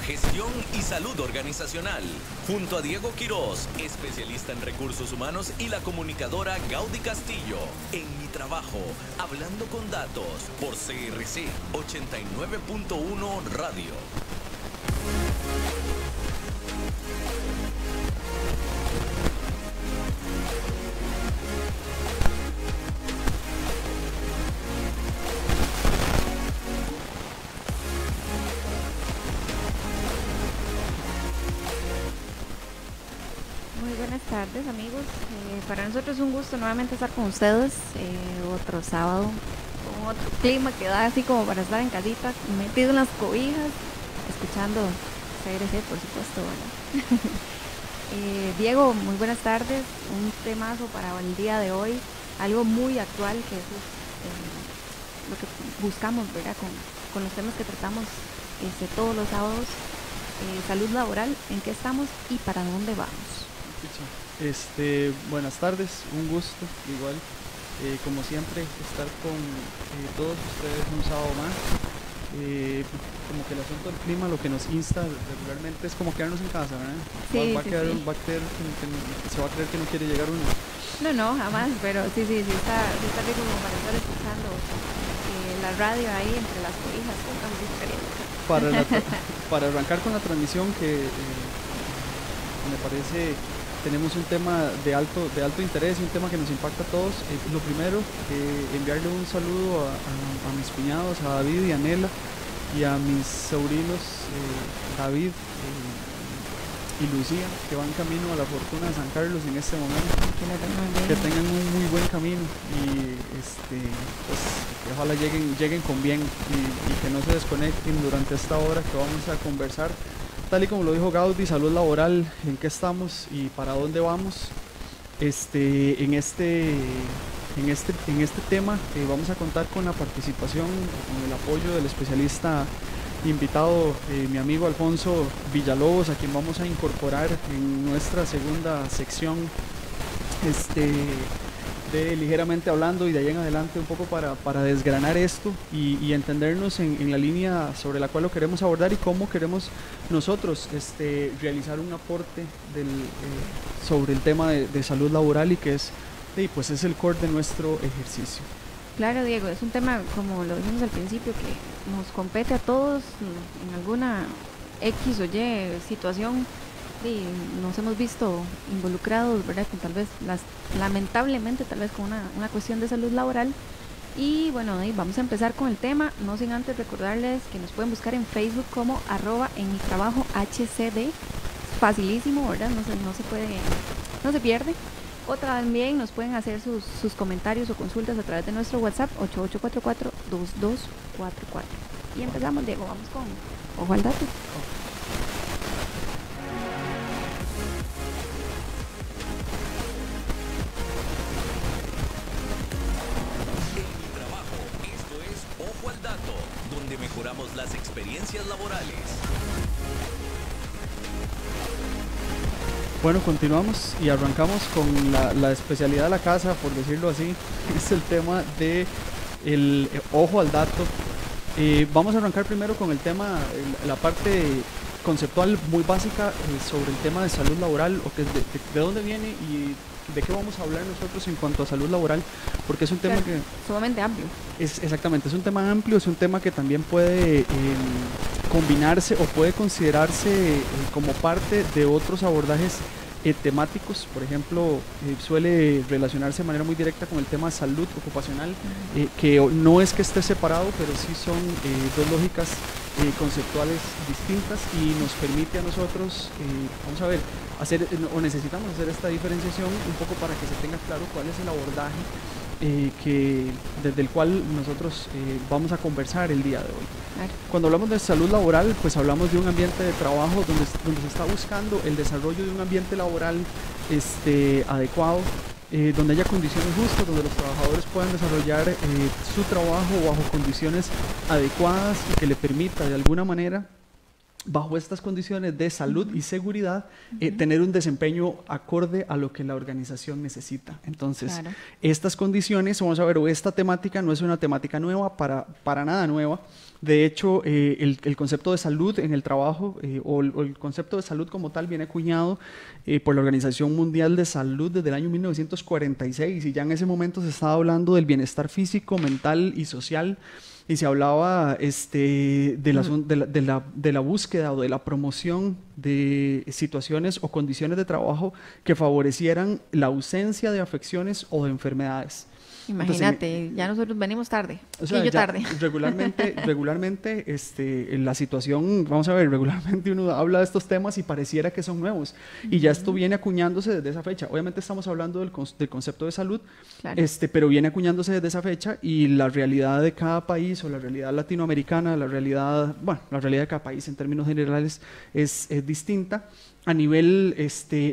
Gestión y salud organizacional. Junto a Diego Quiroz, especialista en recursos humanos, y la comunicadora Gaudí Castillo. En Mi Trabajo, hablando con datos, por CRC 89.1 Radio. Buenas tardes, amigos. Para nosotros es un gusto nuevamente estar con ustedes otro sábado con otro clima que da así como para estar en casita, metido en las cobijas, escuchando CRC, por supuesto, ¿verdad? Diego, muy buenas tardes. Un temazo para el día de hoy, algo muy actual que es lo que buscamos, ¿verdad? Con los temas que tratamos todos los sábados. Salud laboral, ¿en qué estamos y para dónde vamos? Buenas tardes, un gusto, igual, como siempre, estar con todos ustedes un sábado más. Como que el asunto del clima lo que nos insta regularmente es como quedarnos en casa, ¿verdad? Sí, va a creer se va a creer que no quiere llegar uno. No, jamás, pero sí está rico como para estar escuchando la radio ahí entre las cobijas, Para arrancar con la transmisión, que me parece tenemos un tema de alto interés y un tema que nos impacta a todos. Lo primero, enviarle un saludo a mis cuñados, a David y a Nela, y a mis sobrinos David y Lucía, que van camino a la Fortuna de San Carlos en este momento. Que tengan un muy buen camino y pues, que ojalá lleguen con bien y que no se desconecten durante esta hora que vamos a conversar. Tal y como lo dijo Gaudí, salud laboral, en qué estamos y para dónde vamos. En este tema vamos a contar con la participación, con el apoyo del especialista invitado, mi amigo Alfonso Villalobos, a quien vamos a incorporar en nuestra segunda sección de Ligeramente Hablando, y de ahí en adelante un poco para desgranar esto y entendernos en la línea sobre la cual lo queremos abordar y cómo queremos nosotros realizar un aporte sobre el tema de salud laboral, y que es el core de nuestro ejercicio. Claro, Diego, es un tema, como lo dijimos al principio, que nos compete a todos en alguna X o Y situación. Y nos hemos visto involucrados, ¿verdad? Con tal vez, lamentablemente, tal vez con una cuestión de salud laboral. Y bueno, vamos a empezar con el tema, no sin antes recordarles que nos pueden buscar en Facebook como @enmitrabajohcd. Facilísimo, ¿verdad? No se pierde. O también nos pueden hacer sus comentarios o consultas a través de nuestro WhatsApp 8844-2244. Y empezamos, Diego, vamos con Ojo al Dato. Donde mejoramos las experiencias laborales. Bueno, continuamos y arrancamos con la especialidad de la casa, por decirlo así. Es el tema de el ojo al dato. Vamos a arrancar primero con el tema, la parte conceptual muy básica sobre el tema de salud laboral, o que de dónde viene y de qué vamos a hablar nosotros en cuanto a salud laboral, porque es un tema que sumamente amplio. Exactamente, es un tema amplio, es un tema que también puede combinarse o puede considerarse como parte de otros abordajes temáticos. Por ejemplo, suele relacionarse de manera muy directa con el tema de salud ocupacional, que no es que esté separado, pero sí son dos lógicas conceptuales distintas, y nos permite a nosotros, vamos a ver, necesitamos hacer esta diferenciación un poco para que se tenga claro cuál es el abordaje desde el cual nosotros vamos a conversar el día de hoy. Claro. Cuando hablamos de salud laboral, pues hablamos de un ambiente de trabajo donde se está buscando el desarrollo de un ambiente laboral adecuado, donde haya condiciones justas, donde los trabajadores puedan desarrollar su trabajo bajo condiciones adecuadas y que le permita de alguna manera bajo estas condiciones de salud y seguridad, tener un desempeño acorde a lo que la organización necesita. Entonces, estas condiciones, vamos a ver, o esta temática no es una temática nueva, para nada nueva. De hecho, el concepto de salud en el trabajo, o el concepto de salud como tal, viene acuñado por la Organización Mundial de Salud desde el año 1946, y ya en ese momento se estaba hablando del bienestar físico, mental y social. Y se hablaba de la búsqueda o de la promoción de situaciones o condiciones de trabajo que favorecieran la ausencia de afecciones o de enfermedades. Imagínate, entonces, ya nosotros venimos tarde, o sea, y yo tarde. Regularmente la situación, vamos a ver, regularmente uno habla de estos temas y pareciera que son nuevos, y ya esto viene acuñándose desde esa fecha. Obviamente estamos hablando del concepto de salud, pero viene acuñándose desde esa fecha, y la realidad de cada país, o la realidad latinoamericana, la realidad de cada país en términos generales es distinta. A nivel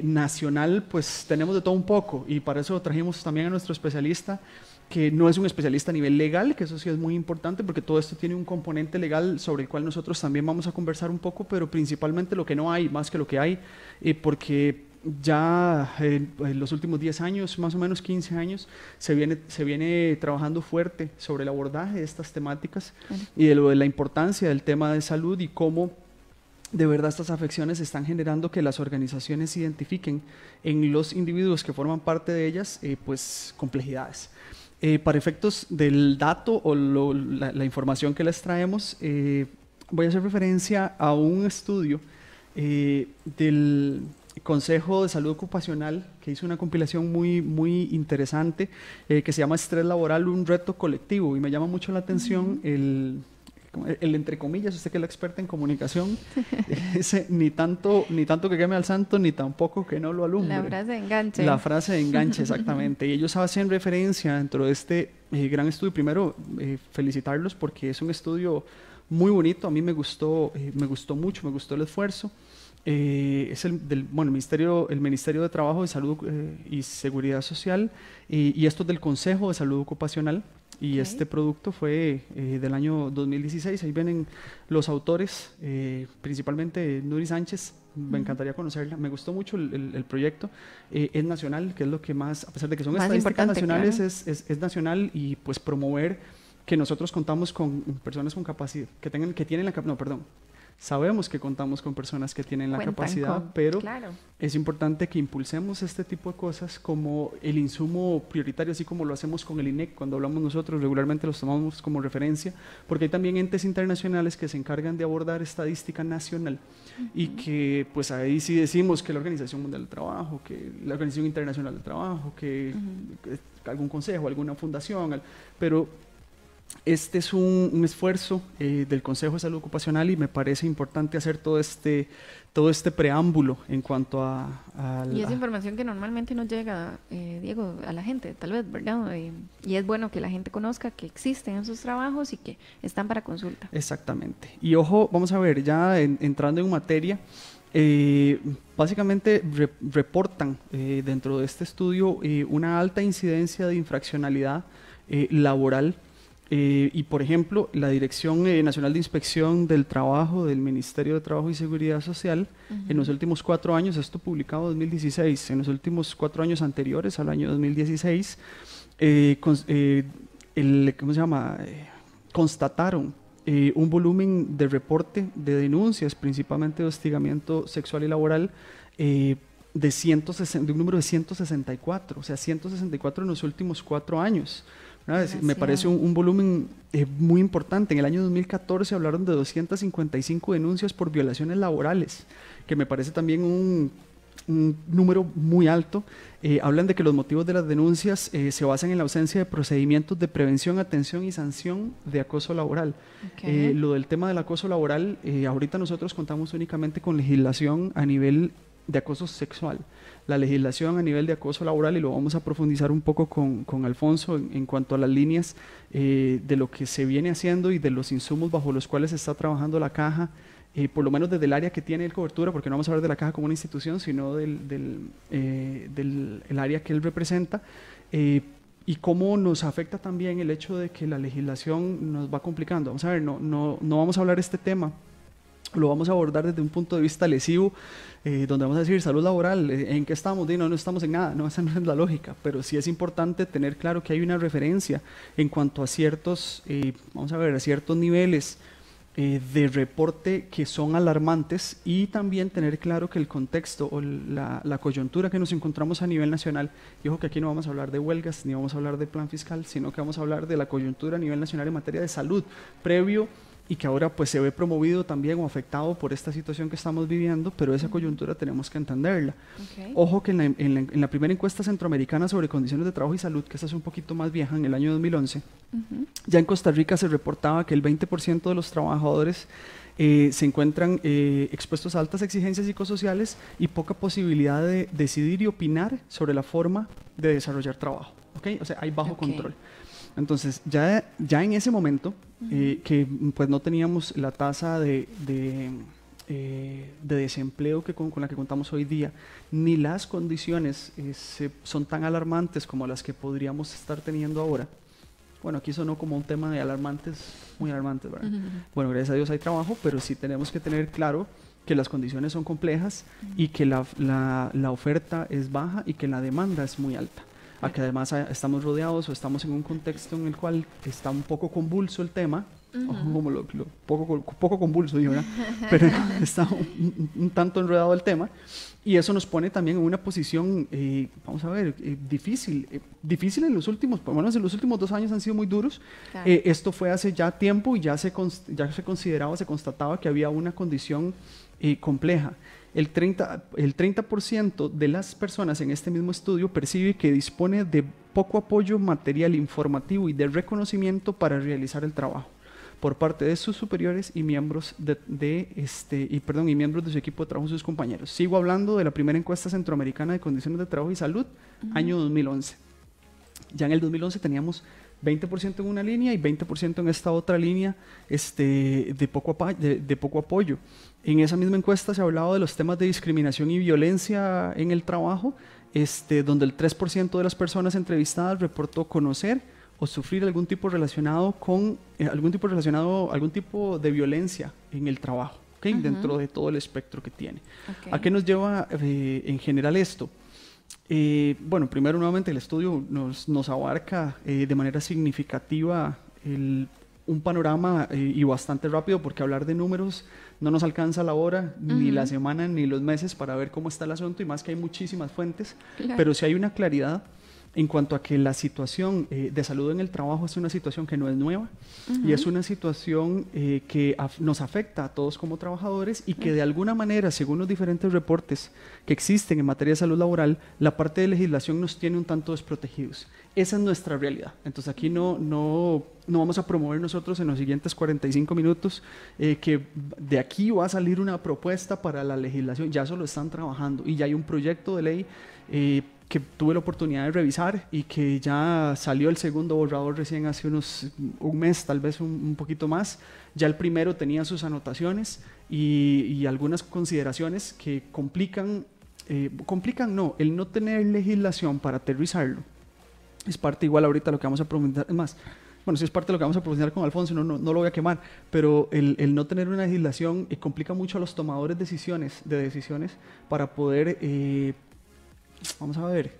nacional, pues tenemos de todo un poco, y para eso trajimos también a nuestro especialista, que no es un especialista a nivel legal, que eso sí es muy importante, porque todo esto tiene un componente legal sobre el cual nosotros también vamos a conversar un poco, pero principalmente lo que no hay, más que lo que hay, porque ya en los últimos 10 años, más o menos 15 años, se viene trabajando fuerte sobre el abordaje de estas temáticas y de la importancia del tema de salud, y cómo de verdad estas afecciones están generando que las organizaciones identifiquen en los individuos que forman parte de ellas pues complejidades. Para efectos del dato o la información que les traemos, voy a hacer referencia a un estudio del Consejo de Salud Ocupacional, que hizo una compilación muy interesante, que se llama Estrés Laboral, un reto colectivo, y me llama mucho la atención el entre comillas, usted que es la experta en comunicación, dice, ni tanto que queme al santo, ni tampoco que no lo alumbre. La frase de enganche. La frase de enganche, exactamente. Y ellos hacen referencia dentro de este gran estudio. Primero, felicitarlos porque es un estudio muy bonito. A mí me gustó mucho, me gustó el esfuerzo. Es el Ministerio de Trabajo, de Salud y Seguridad Social, y esto es del Consejo de Salud Ocupacional. Y este producto fue del año 2016. Ahí vienen los autores, principalmente Nuri Sánchez. Me encantaría conocerla. Me gustó mucho el proyecto. Es nacional, que es lo que más, a pesar de que son más estadísticas nacionales, claro, es nacional, y pues promover que nosotros contamos con personas con capacidad, sabemos que contamos con personas que tienen la capacidad, pero claro, es importante que impulsemos este tipo de cosas como el insumo prioritario, así como lo hacemos con el INEC. Cuando hablamos nosotros, regularmente los tomamos como referencia, porque hay también entes internacionales que se encargan de abordar estadística nacional, y que pues ahí sí decimos que la Organización Mundial del Trabajo, que la Organización Internacional del Trabajo, que algún consejo, alguna fundación, pero este es un esfuerzo del Consejo de Salud Ocupacional, y me parece importante hacer todo este preámbulo en cuanto y es información que normalmente no llega, Diego, a la gente, tal vez, ¿verdad? Y es bueno que la gente conozca que existen esos trabajos y que están para consulta. Exactamente. Y ojo, vamos a ver, ya entrando en materia, básicamente reportan dentro de este estudio una alta incidencia de infraccionalidad laboral. Y por ejemplo, la Dirección Nacional de Inspección del Trabajo del Ministerio de Trabajo y Seguridad Social, en los últimos 4 años, esto publicado en 2016, en los últimos 4 años anteriores al año 2016, constataron un volumen de reporte de denuncias, principalmente de hostigamiento sexual y laboral, de un número de 164, o sea, 164 en los últimos 4 años. Me parece un volumen muy importante. En el año 2014 hablaron de 255 denuncias por violaciones laborales, que me parece también un número muy alto. Hablan de que los motivos de las denuncias se basan en la ausencia de procedimientos de prevención, atención y sanción de acoso laboral. Lo del tema del acoso laboral, ahorita nosotros contamos únicamente con legislación a nivel de acoso sexual. La legislación a nivel de acoso laboral, y lo vamos a profundizar un poco con Alfonso en cuanto a las líneas de lo que se viene haciendo y de los insumos bajo los cuales se está trabajando la caja, por lo menos desde el área que tiene él cobertura, porque no vamos a hablar de la caja como una institución, sino del área que él representa, y cómo nos afecta también el hecho de que la legislación nos va complicando. Vamos a ver, no vamos a hablar de este tema lo vamos a abordar desde un punto de vista lesivo, donde vamos a decir salud laboral, ¿en qué estamos? No estamos en nada, no, esa no es la lógica, pero sí es importante tener claro que hay una referencia en cuanto a ciertos, vamos a ver, a ciertos niveles de reporte que son alarmantes, y también tener claro que el contexto o la coyuntura que nos encontramos a nivel nacional, y ojo que aquí no vamos a hablar de huelgas ni vamos a hablar de plan fiscal, sino que vamos a hablar de la coyuntura a nivel nacional en materia de salud previo, y que ahora pues se ve promovido también o afectado por esta situación que estamos viviendo, pero esa coyuntura tenemos que entenderla. Okay. Ojo que en la primera encuesta centroamericana sobre condiciones de trabajo y salud, que esta es un poquito más vieja, en el año 2011, ya en Costa Rica se reportaba que el 20% de los trabajadores se encuentran expuestos a altas exigencias psicosociales y poca posibilidad de decidir y opinar sobre la forma de desarrollar trabajo. ¿Okay? O sea, hay bajo control. Entonces, ya en ese momento, que pues no teníamos la tasa de desempleo con la que contamos hoy día, ni las condiciones son tan alarmantes como las que podríamos estar teniendo ahora. Bueno, aquí sonó como un tema de alarmantes, muy alarmantes, ¿verdad? Bueno, gracias a Dios hay trabajo, pero sí tenemos que tener claro que las condiciones son complejas y que la oferta es baja y que la demanda es muy alta. A que además estamos rodeados o estamos en un contexto en el cual está un poco convulso el tema, como poco convulso, digo, ¿verdad? Pero está un tanto enredado el tema, y eso nos pone también en una posición, vamos a ver, difícil en los últimos, por lo menos en los últimos 2 años han sido muy duros. Claro. Esto fue hace ya tiempo y ya se consideraba, se constataba que había una condición compleja. El 30% de las personas en este mismo estudio percibe que dispone de poco apoyo material, informativo y de reconocimiento para realizar el trabajo por parte de sus superiores y miembros y miembros de su equipo de trabajo, sus compañeros. Sigo hablando de la primera encuesta centroamericana de condiciones de trabajo y salud, año 2011. Ya en el 2011 teníamos 20% en una línea y 20% en esta otra línea de poco apoyo. En esa misma encuesta se hablaba de los temas de discriminación y violencia en el trabajo, donde el 3% de las personas entrevistadas reportó conocer o sufrir algún tipo relacionado de violencia en el trabajo, ¿okay? Dentro de todo el espectro que tiene. Okay. ¿A qué nos lleva en general esto? Bueno, primero nuevamente el estudio nos abarca de manera significativa un panorama y bastante rápido, porque hablar de números no nos alcanza la hora, ni la semana, ni los meses para ver cómo está el asunto, y más que hay muchísimas fuentes, pero sí hay una claridad en cuanto a que la situación de salud en el trabajo es una situación que no es nueva, y es una situación que nos afecta a todos como trabajadores, y que de alguna manera, según los diferentes reportes que existen en materia de salud laboral, la parte de legislación nos tiene un tanto desprotegidos. Esa es nuestra realidad. Entonces aquí no vamos a promover nosotros en los siguientes 45 minutos que de aquí va a salir una propuesta para la legislación. Ya eso lo están trabajando, y ya hay un proyecto de ley que tuve la oportunidad de revisar y que ya salió el segundo borrador recién hace un mes, tal vez un poquito más. Ya el primero tenía sus anotaciones y algunas consideraciones que complican no, el no tener legislación para aterrizarlo. Es parte igual ahorita lo que vamos a profundizar, es más, bueno, si es parte de lo que vamos a profundizar con Alfonso, no lo voy a quemar, pero el no tener una legislación complica mucho a los tomadores de decisiones para poder vamos a ver,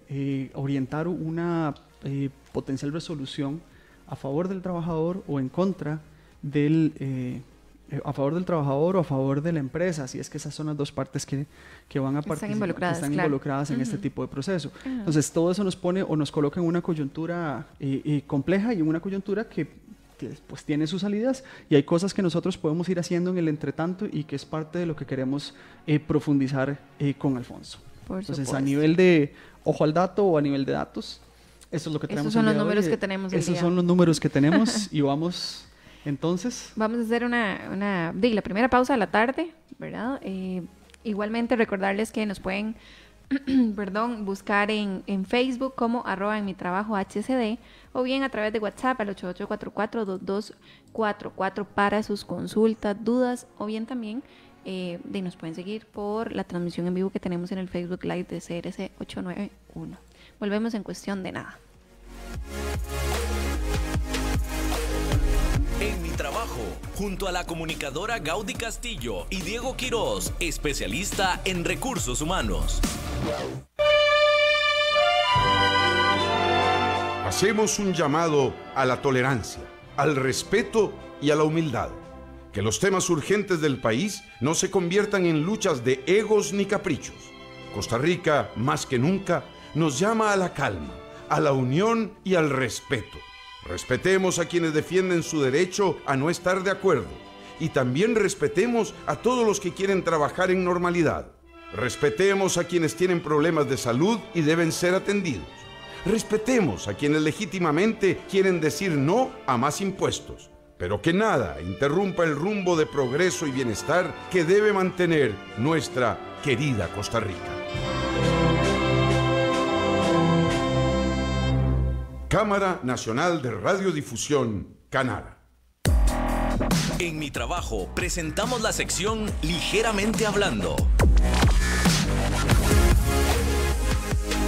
orientar una potencial resolución a favor del trabajador o en contra a favor del trabajador o a favor de la empresa, si es que esas son las dos partes que van a participar, que están involucradas en este tipo de proceso. Entonces todo eso nos pone o nos coloca en una coyuntura compleja, y en una coyuntura que pues tiene sus salidas, y hay cosas que nosotros podemos ir haciendo en el entretanto, y que es parte de lo que queremos profundizar con Alfonso. Entonces, a nivel de ojo al dato o a nivel de datos, eso es lo que tenemos. Esos son los números que tenemos. Esos son los números que tenemos, y vamos, entonces. Vamos a hacer la primera pausa de la tarde, ¿verdad? Igualmente recordarles que nos pueden buscar en Facebook como @enmitrabajohcd, o bien a través de WhatsApp al 8844-2244 para sus consultas, dudas, o bien también nos pueden seguir por la transmisión en vivo que tenemos en el Facebook Live de CRC 891. Volvemos en cuestión de nada. En mi trabajo, junto a la comunicadora Gaudí Castillo y Diego Quiroz, especialista en recursos humanos. Hacemos un llamado a la tolerancia, al respeto y a la humildad. Que los temas urgentes del país no se conviertan en luchas de egos ni caprichos. Costa Rica, más que nunca, nos llama a la calma, a la unión y al respeto. Respetemos a quienes defienden su derecho a no estar de acuerdo y también respetemos a todos los que quieren trabajar en normalidad. Respetemos a quienes tienen problemas de salud y deben ser atendidos. Respetemos a quienes legítimamente quieren decir no a más impuestos, pero que nada interrumpa el rumbo de progreso y bienestar que debe mantener nuestra querida Costa Rica. Cámara Nacional de Radiodifusión, Canara. En Mi Trabajo presentamos la sección Ligeramente Hablando.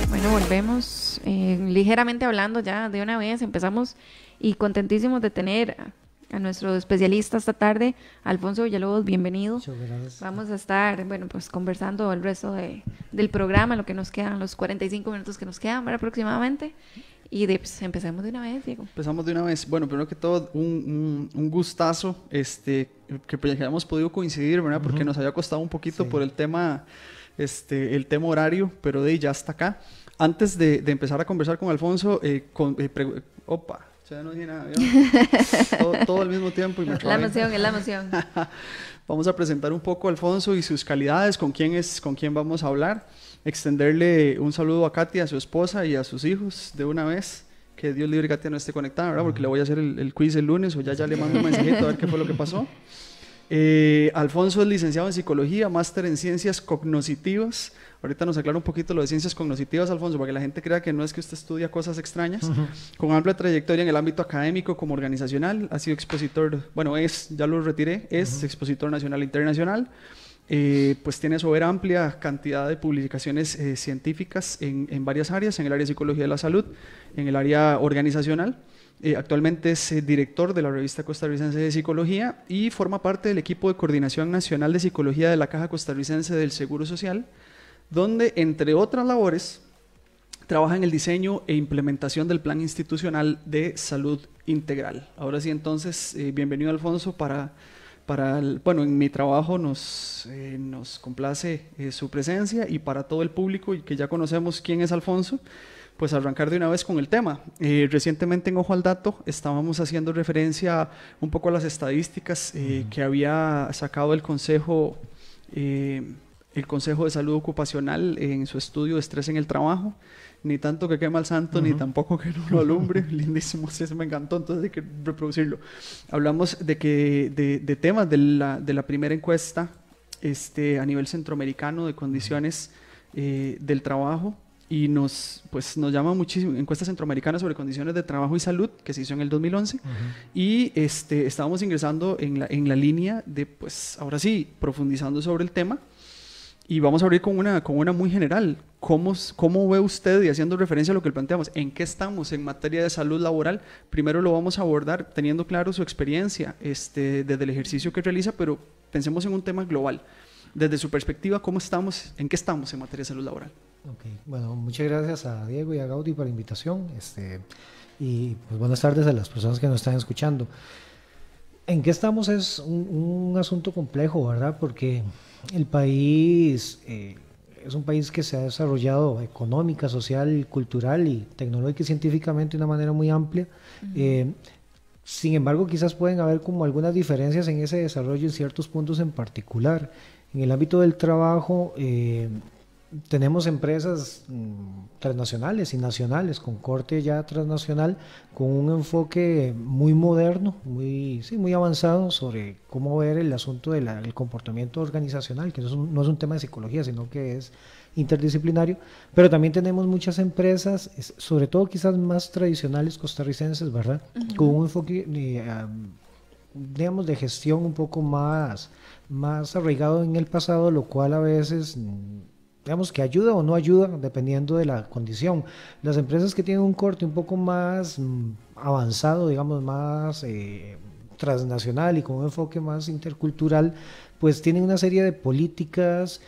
Bueno, volvemos ligeramente hablando ya de una vez. Empezamos y contentísimos de tener a nuestro especialista esta tarde, Alfonso Villalobos. Bienvenido. Muchas gracias. Vamos a estar, bueno, pues conversando el resto del programa, lo que nos quedan, los 45 minutos que nos quedan aproximadamente. Y pues, empecemos de una vez, Diego. Empezamos de una vez. Bueno, primero que todo, un gustazo que hayamos podido coincidir, ¿verdad? Porque nos había costado un poquito por el tema horario, pero ya está acá. Antes de empezar a conversar con Alfonso, ya no dije nada, todo al mismo tiempo. Y me la emoción, es la emoción. Vamos a presentar un poco a Alfonso y sus calidades, con quién vamos a hablar. Extenderle un saludo a Katia, a su esposa y a sus hijos de una vez. Que Dios libre Katia no esté conectada, ¿verdad? Porque le voy a hacer el quiz el lunes o ya le mando un mensajito a ver qué fue lo que pasó. Alfonso es licenciado en Psicología, máster en Ciencias Cognoscitivas. Ahorita nos aclara un poquito lo de Ciencias Cognoscitivas, Alfonso, para que la gente crea que no es que usted estudia cosas extrañas. Con amplia trayectoria en el ámbito académico como organizacional, ha sido expositor, ya lo retiré, es expositor nacional e internacional. Pues tiene sobre amplia cantidad de publicaciones científicas en varias áreas, en el área de Psicología de la Salud, en el área organizacional. Actualmente es director de la Revista Costarricense de Psicología y forma parte del equipo de Coordinación Nacional de Psicología de la Caja Costarricense del Seguro Social, donde, entre otras labores, trabaja en el diseño e implementación del Plan Institucional de Salud Integral. Ahora sí, entonces, bienvenido, Alfonso, en Mi Trabajo nos complace su presencia, y para todo el público y que ya conocemos quién es Alfonso, pues arrancar de una vez con el tema. Recientemente en Ojo al Dato estábamos haciendo referencia un poco a las estadísticas que había sacado el Consejo de Salud Ocupacional en su estudio de estrés en el trabajo. Ni tanto que quema al santo, ni tampoco que no lo alumbre. Lindísimo, sí, eso me encantó, entonces hay que reproducirlo. Hablamos de temas de la primera encuesta a nivel centroamericano de condiciones del trabajo, y nos llama muchísimo, encuesta centroamericana sobre condiciones de trabajo y salud, que se hizo en el 2011, y estábamos ingresando en la línea de, pues ahora sí, profundizando sobre el tema. Y vamos a abrir con una muy general. ¿Cómo ve usted, y haciendo referencia a lo que planteamos, en qué estamos en materia de salud laboral? Primero lo vamos a abordar teniendo claro su experiencia desde el ejercicio que realiza, pero pensemos en un tema global. Desde su perspectiva, ¿en qué estamos en materia de salud laboral? Okay. Bueno, muchas gracias a Diego y a Gaudí por la invitación. Y pues buenas tardes a las personas que nos están escuchando. ¿En qué estamos? Es un asunto complejo, ¿verdad? Porque el país es un país que se ha desarrollado económica, social, cultural y tecnológica y científicamente de una manera muy amplia. Sin embargo, quizás pueden haber como algunas diferencias en ese desarrollo en ciertos puntos en particular. En el ámbito del trabajo, tenemos empresas transnacionales y nacionales con corte ya transnacional, con un enfoque muy moderno, muy avanzado sobre cómo ver el asunto del comportamiento organizacional, que no es un tema de psicología, sino que es interdisciplinario. Pero también tenemos muchas empresas, sobre todo quizás más tradicionales costarricenses, ¿verdad? Con un enfoque digamos de gestión un poco más arraigado en el pasado, lo cual a veces digamos que ayuda o no ayuda dependiendo de la condición. Las empresas que tienen un corte un poco más avanzado, digamos más transnacional y con un enfoque más intercultural, pues tienen una serie de políticas,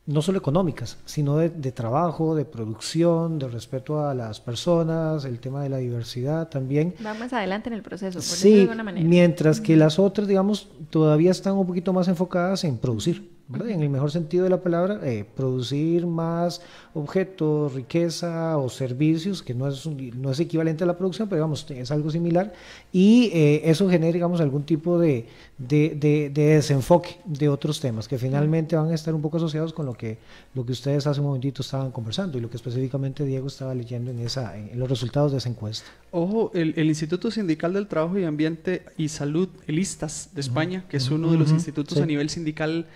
no solo económicas, sino de trabajo, de producción, de respeto a las personas, el tema de la diversidad también. Va más adelante en el proceso, por decirlo Sí, de alguna manera. mientras que las otras, digamos, todavía están un poquito más enfocadas en producir, ¿verdad? En el mejor sentido de la palabra, producir más objetos, riqueza o servicios, que no es equivalente a la producción, pero digamos, es algo similar, y eso genera, digamos, algún tipo de desenfoque de otros temas, que finalmente van a estar un poco asociados con lo que ustedes hace un momentito estaban conversando, y lo que específicamente Diego estaba leyendo en los resultados de esa encuesta. Ojo, el Instituto Sindical del Trabajo y Ambiente y Salud, el ISTAS de España, que es uno de los institutos a nivel sindical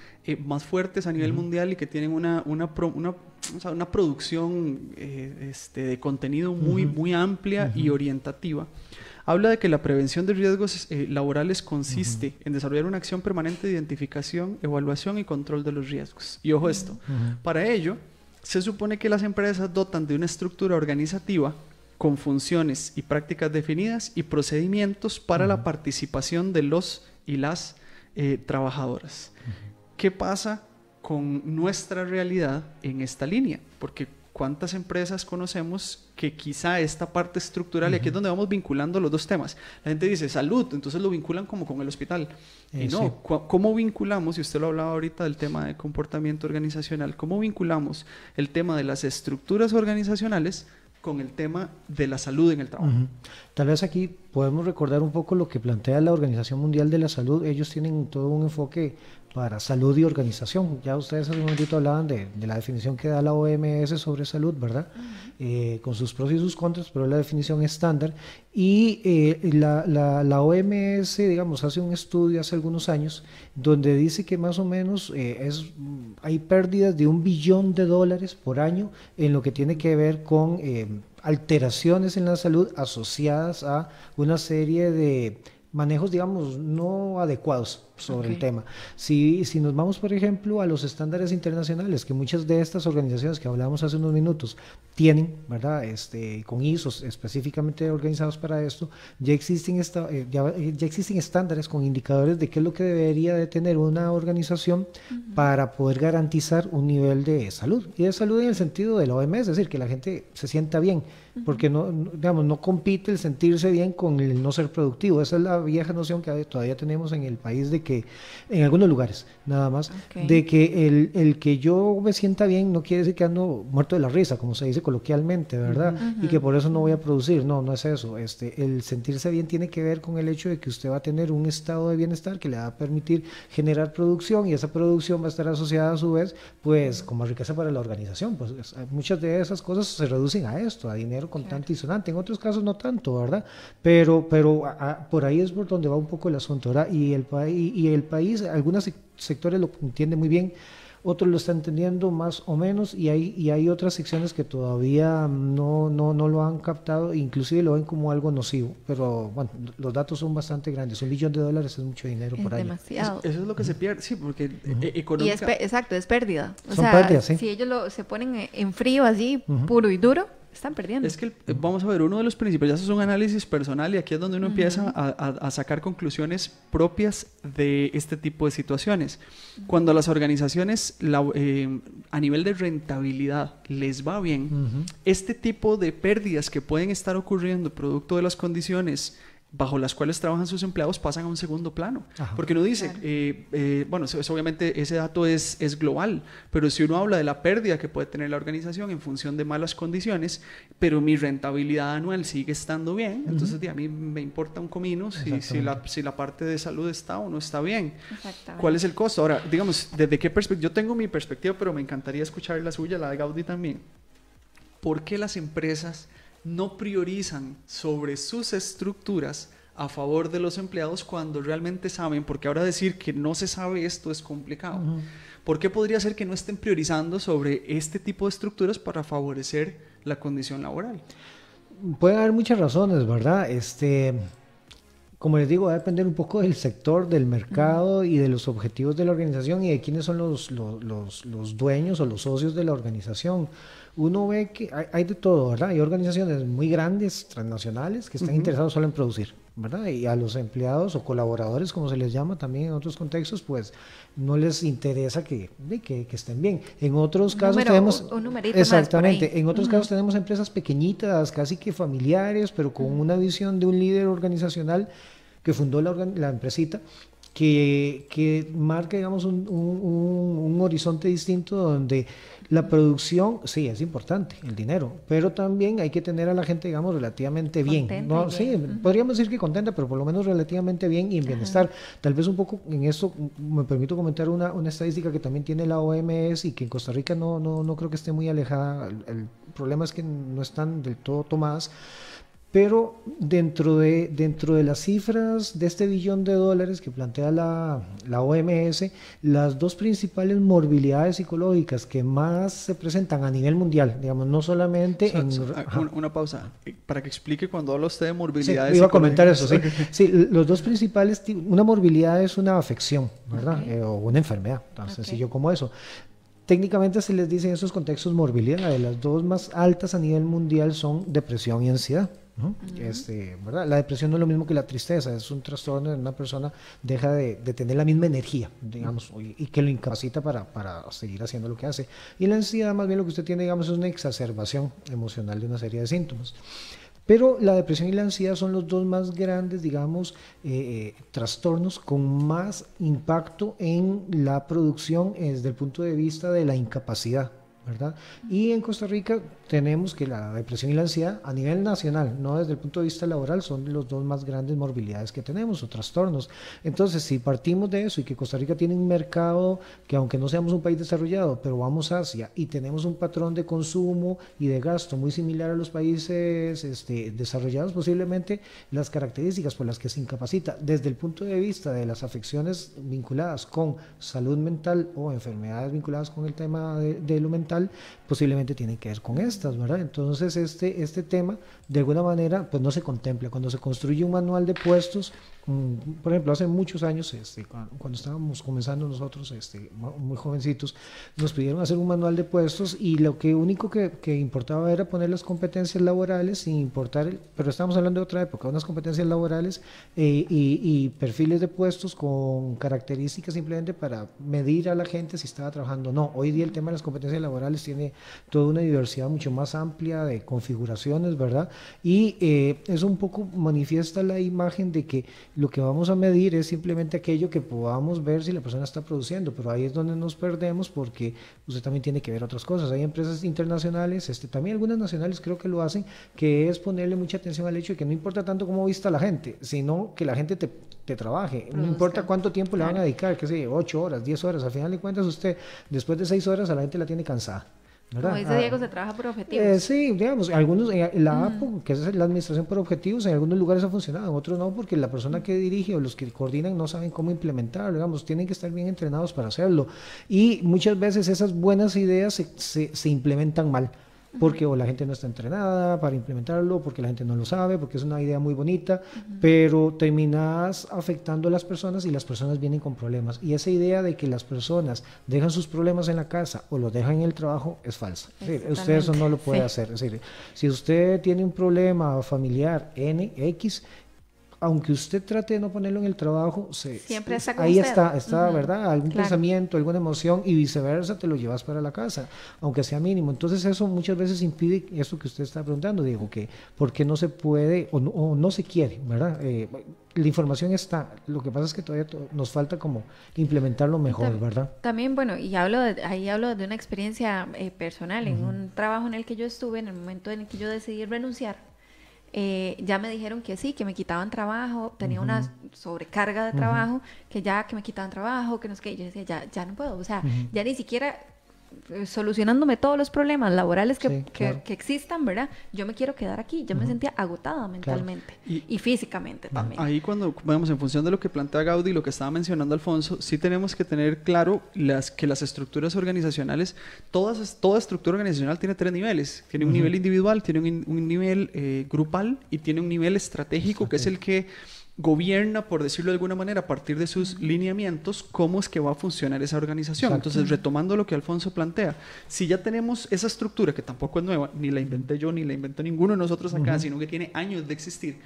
más fuertes a nivel mundial y que tienen una producción de contenido muy amplia y orientativa, habla de que la prevención de riesgos laborales consiste en desarrollar una acción permanente de identificación, evaluación y control de los riesgos. Y ojo esto, para ello se supone que las empresas dotan de una estructura organizativa con funciones y prácticas definidas y procedimientos para la participación de los y las trabajadoras. ¿Qué pasa con nuestra realidad en esta línea? Porque ¿cuántas empresas conocemos que quizá esta parte estructural, y aquí es donde vamos vinculando los dos temas? La gente dice salud, entonces lo vinculan como con el hospital. Y no, sí. ¿Cómo vinculamos? Y usted lo hablaba ahorita del tema de comportamiento organizacional. ¿Cómo vinculamos el tema de las estructuras organizacionales con el tema de la salud en el trabajo? Tal vez aquí podemos recordar un poco lo que plantea la Organización Mundial de la Salud. Ellos tienen todo un enfoque para salud y organización. Ya ustedes hace un momentito hablaban de la definición que da la OMS sobre salud, ¿verdad? Con sus pros y sus contras, pero es la definición estándar. Y la OMS, digamos, hace un estudio hace algunos años donde dice que más o menos hay pérdidas de $1 billón por año en lo que tiene que ver con alteraciones en la salud asociadas a una serie de manejos, digamos, no adecuados sobre el tema. Si nos vamos, por ejemplo, a los estándares internacionales que muchas de estas organizaciones que hablábamos hace unos minutos tienen, ¿verdad? Con ISOs específicamente organizados para esto, ya existen estándares con indicadores de qué es lo que debería de tener una organización para poder garantizar un nivel de salud. Y de salud en el sentido de la OMS, es decir, que la gente se sienta bien, porque no compite el sentirse bien con el no ser productivo. Esa es la vieja noción que todavía tenemos en el país, de que en algunos lugares nada más, de que el que yo me sienta bien no quiere decir que ando muerto de la risa, como se dice coloquialmente, ¿verdad? Y que por eso no voy a producir. No es eso. El sentirse bien tiene que ver con el hecho de que usted va a tener un estado de bienestar que le va a permitir generar producción, y esa producción va a estar asociada a su vez pues como riqueza para la organización. Pues muchas de esas cosas se reducen a esto, a dinero contante y sonante. En otros casos no tanto, ¿verdad? Pero por ahí es por donde va un poco el asunto, ¿verdad? Y el país, algunos sectores lo entienden muy bien, otros lo están entendiendo más o menos, y hay otras secciones que todavía no lo han captado, inclusive lo ven como algo nocivo. Pero bueno, los datos son bastante grandes. $1 billón es mucho dinero por año. Demasiado. Eso es lo que se pierde, sí, porque económica... Exacto, es pérdida. Son pérdidas, sí. Si ellos se ponen en frío así, puro y duro, están perdiendo. Es que, vamos a ver, uno de los principios, ya eso es un análisis personal, y aquí es donde uno empieza a sacar conclusiones propias de este tipo de situaciones. Cuando a las organizaciones a nivel de rentabilidad les va bien, este tipo de pérdidas que pueden estar ocurriendo producto de las condiciones bajo las cuales trabajan sus empleados pasan a un segundo plano. Porque uno dice, bueno, obviamente ese dato es global, pero si uno habla de la pérdida que puede tener la organización en función de malas condiciones, pero mi rentabilidad anual sigue estando bien, entonces a mí me importa un comino si la parte de salud está o no está bien. ¿Cuál es el costo? Ahora, digamos, ¿desde qué perspectiva? Yo tengo mi perspectiva, pero me encantaría escuchar la suya, la de Gaudí también. ¿Por qué las empresas no priorizan sobre sus estructuras a favor de los empleados cuando realmente saben? Porque ahora decir que no se sabe esto es complicado. ¿Por qué podría ser que no estén priorizando sobre este tipo de estructuras para favorecer la condición laboral? Puede haber muchas razones, ¿verdad? Como les digo, va a depender un poco del sector, del mercado y de los objetivos de la organización y de quiénes son los dueños o los socios de la organización. Uno ve que hay de todo, ¿verdad? Hay organizaciones muy grandes, transnacionales, que están interesados solo en producir. ¿verdad? Y a los empleados o colaboradores, como se les llama también en otros contextos, pues no les interesa que estén bien. En otros casos tenemos... Un numerito exactamente, más por ahí. en otros casos tenemos empresas pequeñitas, casi que familiares, pero con una visión de un líder organizacional que fundó la empresita, que marca, digamos, un horizonte distinto donde la producción, sí, es importante, el dinero, pero también hay que tener a la gente, digamos, relativamente bien. ¿No? Sí, podríamos decir que contenta, pero por lo menos relativamente bien y en bienestar. Tal vez un poco en esto me permito comentar una estadística que también tiene la OMS y que en Costa Rica no creo que esté muy alejada. El problema es que no están del todo tomadas. Pero dentro de las cifras de este $1 billón que plantea la OMS, las dos principales morbilidades psicológicas que más se presentan a nivel mundial, digamos, no solamente una pausa, para que explique cuando habla usted de morbilidades. Sí, iba a comentar eso, sí. Sí, los dos principales, una morbilidad es una afección, ¿verdad? O una enfermedad, tan sencillo como eso. Técnicamente se les dice en esos contextos morbilidad. Las dos más altas a nivel mundial son depresión y ansiedad, ¿no? ¿Verdad? La depresión no es lo mismo que la tristeza, es un trastorno en una persona deja de tener la misma energía, digamos, y que lo incapacita para seguir haciendo lo que hace. Y la ansiedad, más bien lo que usted tiene, digamos, es una exacerbación emocional de una serie de síntomas. Pero la depresión y la ansiedad son los dos más grandes, digamos, trastornos con más impacto en la producción desde el punto de vista de la incapacidad, ¿verdad? Y en Costa Rica tenemos que la depresión y la ansiedad a nivel nacional, no desde el punto de vista laboral, son los dos más grandes morbilidades que tenemos o trastornos. Entonces, si partimos de eso y que Costa Rica tiene un mercado que aunque no seamos un país desarrollado, pero vamos hacia y tenemos un patrón de consumo y de gasto muy similar a los países desarrollados, posiblemente las características por las que se incapacita desde el punto de vista de las afecciones vinculadas con salud mental o enfermedades vinculadas con el tema de lo mental, posiblemente tienen que ver con estas, ¿verdad? Entonces este tema de alguna manera pues no se contempla. Cuando se construye un manual de puestos, por ejemplo, hace muchos años, cuando estábamos comenzando nosotros, muy jovencitos, nos pidieron hacer un manual de puestos y lo único que importaba era poner las competencias laborales sin importar, pero estamos hablando de otra época, unas competencias laborales y perfiles de puestos con características simplemente para medir a la gente si estaba trabajando o no. Hoy día el tema de las competencias laborales tiene toda una diversidad mucho más amplia de configuraciones, ¿verdad? Y eso un poco manifiesta la imagen de que lo que vamos a medir es simplemente aquello que podamos ver si la persona está produciendo, pero ahí es donde nos perdemos porque usted también tiene que ver otras cosas. Hay empresas internacionales, también algunas nacionales creo que lo hacen, que es ponerle mucha atención al hecho de que no importa tanto cómo vista la gente, sino que la gente te trabaje, no importa cuánto tiempo le van a dedicar, qué sé, 8 horas, 10 horas, al final de cuentas usted después de 6 horas a la gente la tiene cansada, ¿verdad? Como dice Diego, se trabaja por objetivos. Sí, digamos, algunos, la APO, que es la administración por objetivos, en algunos lugares ha funcionado, en otros no, porque la persona que dirige o los que coordinan no saben cómo implementarlo, digamos, tienen que estar bien entrenados para hacerlo. Y muchas veces esas buenas ideas se implementan mal, porque o la gente no está entrenada para implementarlo, porque la gente no lo sabe, porque es una idea muy bonita, pero terminas afectando a las personas y las personas vienen con problemas. Y esa idea de que las personas dejan sus problemas en la casa o los dejan en el trabajo es falsa. Usted eso no lo puede hacer. Es decir, si usted tiene un problema familiar X, aunque usted trate de no ponerlo en el trabajo, siempre está con ahí usted. está, ¿verdad? Algún pensamiento, alguna emoción y viceversa te lo llevas para la casa, aunque sea mínimo. Entonces eso muchas veces impide eso que usted está preguntando, Diego, que por qué no se puede o no se quiere, ¿verdad? La información está, lo que pasa es que todavía nos falta como implementarlo mejor, ¿verdad? También, bueno, y ahí hablo de una experiencia personal, en un trabajo en el que yo estuve, en el momento en el que yo decidí renunciar. Ya me dijeron que sí, que me quitaban trabajo, tenía una sobrecarga de trabajo, que me quitaban trabajo, que no es que yo decía, ya no puedo, o sea, ya ni siquiera solucionándome todos los problemas laborales que existan, ¿verdad? Yo me quiero quedar aquí, yo me sentía agotada mentalmente y físicamente también. Ahí cuando vemos en función de lo que plantea Gaudí, lo que estaba mencionando Alfonso, sí tenemos que tener claro que las estructuras organizacionales, toda estructura organizacional tiene 3 niveles, tiene un nivel individual, tiene un nivel grupal y tiene un nivel estratégico, que es el que gobierna, por decirlo de alguna manera, a partir de sus lineamientos, cómo es que va a funcionar esa organización. Exacto. Entonces, retomando lo que Alfonso plantea, si ya tenemos esa estructura, que tampoco es nueva, ni la inventé yo, ni la inventó ninguno de nosotros acá, sino que tiene años de existir,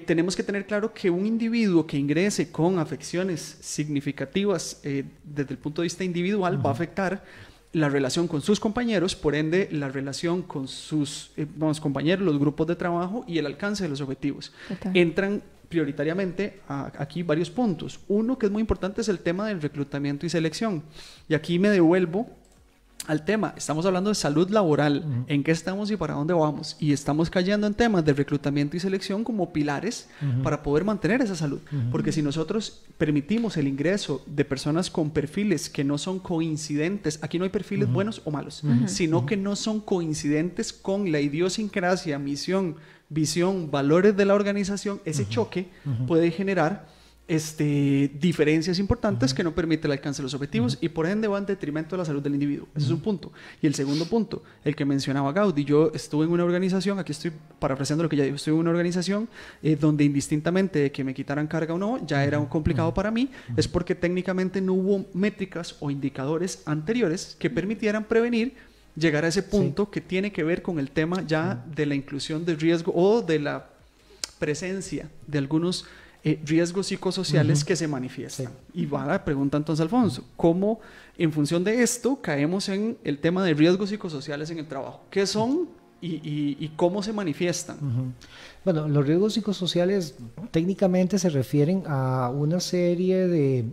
tenemos que tener claro que un individuo que ingrese con afecciones significativas desde el punto de vista individual va a afectar la relación con sus compañeros, por ende la relación con sus compañeros, los grupos de trabajo y el alcance de los objetivos. Total. Entran prioritariamente aquí varios puntos. Uno que es muy importante es el tema del reclutamiento y selección. Y aquí me devuelvo al tema. Estamos hablando de salud laboral, en qué estamos y para dónde vamos. Y estamos cayendo en temas de reclutamiento y selección como pilares para poder mantener esa salud. Porque si nosotros permitimos el ingreso de personas con perfiles que no son coincidentes, aquí no hay perfiles buenos o malos, sino que no son coincidentes con la idiosincrasia, misión, visión, valores de la organización, ese choque puede generar diferencias importantes que no permiten el alcance de los objetivos y por ende va en detrimento de la salud del individuo. Ese es un punto. Y el segundo punto, el que mencionaba Gaudí, yo estuve en una organización, aquí estoy parafraseando lo que ya dijo, estuve en una organización donde indistintamente de que me quitaran carga o no, ya era complicado para mí, es porque técnicamente no hubo métricas o indicadores anteriores que permitieran prevenir llegar a ese punto que tiene que ver con el tema ya de la inclusión de riesgo o de la presencia de algunos riesgos psicosociales que se manifiestan. Y va la pregunta entonces, Alfonso, ¿cómo en función de esto caemos en el tema de riesgos psicosociales en el trabajo? ¿Qué son y cómo se manifiestan? Bueno, los riesgos psicosociales técnicamente se refieren a una serie de,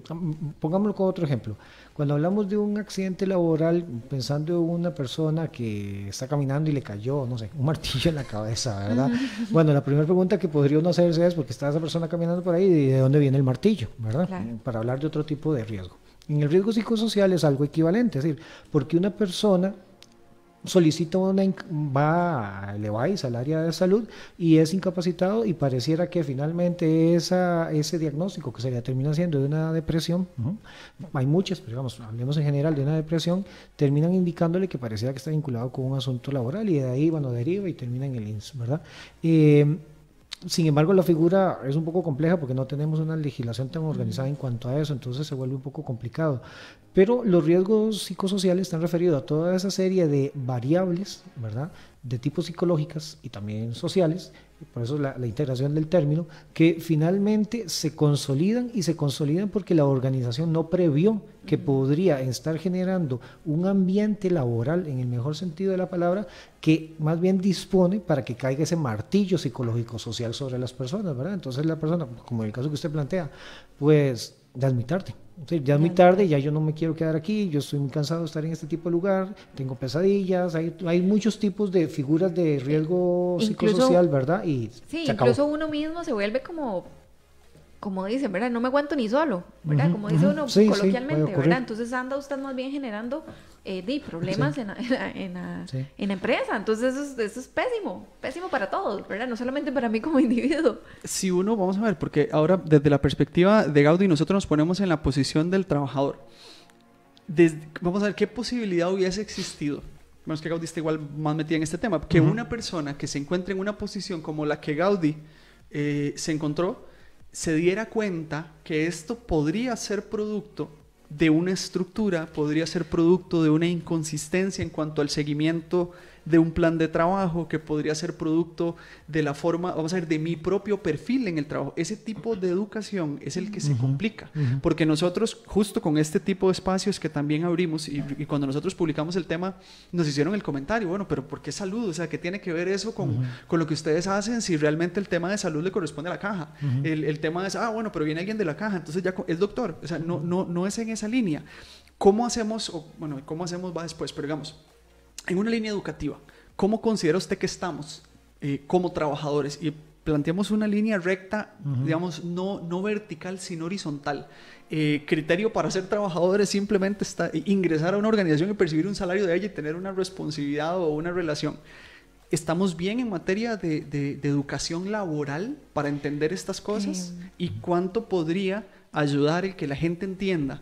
pongámoslo con otro ejemplo, cuando hablamos de un accidente laboral, pensando en una persona que está caminando y le cayó, no sé, un martillo en la cabeza, ¿verdad? Bueno, la primera pregunta que podría uno hacerse es, ¿por qué está esa persona caminando por ahí y de dónde viene el martillo, ¿verdad? Claro. Para hablar de otro tipo de riesgo. En el riesgo psicosocial es algo equivalente, es decir, porque una persona solicita le va al área de salud y es incapacitado y pareciera que finalmente ese diagnóstico que se le termina siendo de una depresión, hay muchas, pero digamos, hablemos en general de una depresión, terminan indicándole que pareciera que está vinculado con un asunto laboral y de ahí, bueno, deriva y termina en el INS, ¿verdad? Sin embargo, la figura es un poco compleja porque no tenemos una legislación tan organizada en cuanto a eso, entonces se vuelve un poco complicado. Pero los riesgos psicosociales están referidos a toda esa serie de variables, ¿verdad?, de tipo psicológicas y también sociales, por eso la integración del término, que finalmente se consolidan porque la organización no previó que podría estar generando un ambiente laboral, en el mejor sentido de la palabra, que más bien dispone para que caiga ese martillo psicológico social sobre las personas, ¿verdad? Entonces la persona, como en el caso que usted plantea, pues ya es muy tarde. Ya es muy tarde, ya yo no me quiero quedar aquí, yo estoy muy cansado de estar en este tipo de lugar, tengo pesadillas, hay muchos tipos de figuras de riesgo psicosocial, ¿verdad? Y sí, incluso uno mismo se vuelve como dicen, ¿verdad? No me aguanto ni solo, ¿verdad? Como dice uno coloquialmente, ¿verdad? Entonces anda usted más bien generando problemas en la empresa. Entonces eso es pésimo para todos, ¿verdad? No solamente para mí como individuo. Si uno, vamos a ver, porque ahora desde la perspectiva de Gaudí nosotros nos ponemos en la posición del trabajador. Vamos a ver qué posibilidad hubiese existido. Bueno, es que Gaudí está igual más metida en este tema, que una persona que se encuentre en una posición como la que Gaudí se encontró, se diera cuenta que esto podría ser producto de una estructura, podría ser producto de una inconsistencia en cuanto al seguimiento de un plan de trabajo, que podría ser producto de la forma, vamos a ver, de mi propio perfil en el trabajo. Ese tipo de educación es el que se complica, porque nosotros, justo con este tipo de espacios que también abrimos, y cuando nosotros publicamos el tema, nos hicieron el comentario, bueno, pero ¿por qué salud? O sea, ¿qué tiene que ver eso con lo que ustedes hacen si realmente el tema de salud le corresponde a la caja? El tema es, bueno, pero viene alguien de la caja, entonces ya es doctor. O sea, no es en esa línea. ¿Cómo hacemos? ¿Cómo hacemos va después? Pero digamos, en una línea educativa, ¿cómo considera usted que estamos como trabajadores? Y planteamos una línea recta, digamos, no vertical, sino horizontal. Criterio para ser trabajadores simplemente está ingresar a una organización y percibir un salario de ella y tener una responsabilidad o una relación. ¿Estamos bien en materia de educación laboral para entender estas cosas? ¿Y cuánto podría ayudar el que la gente entienda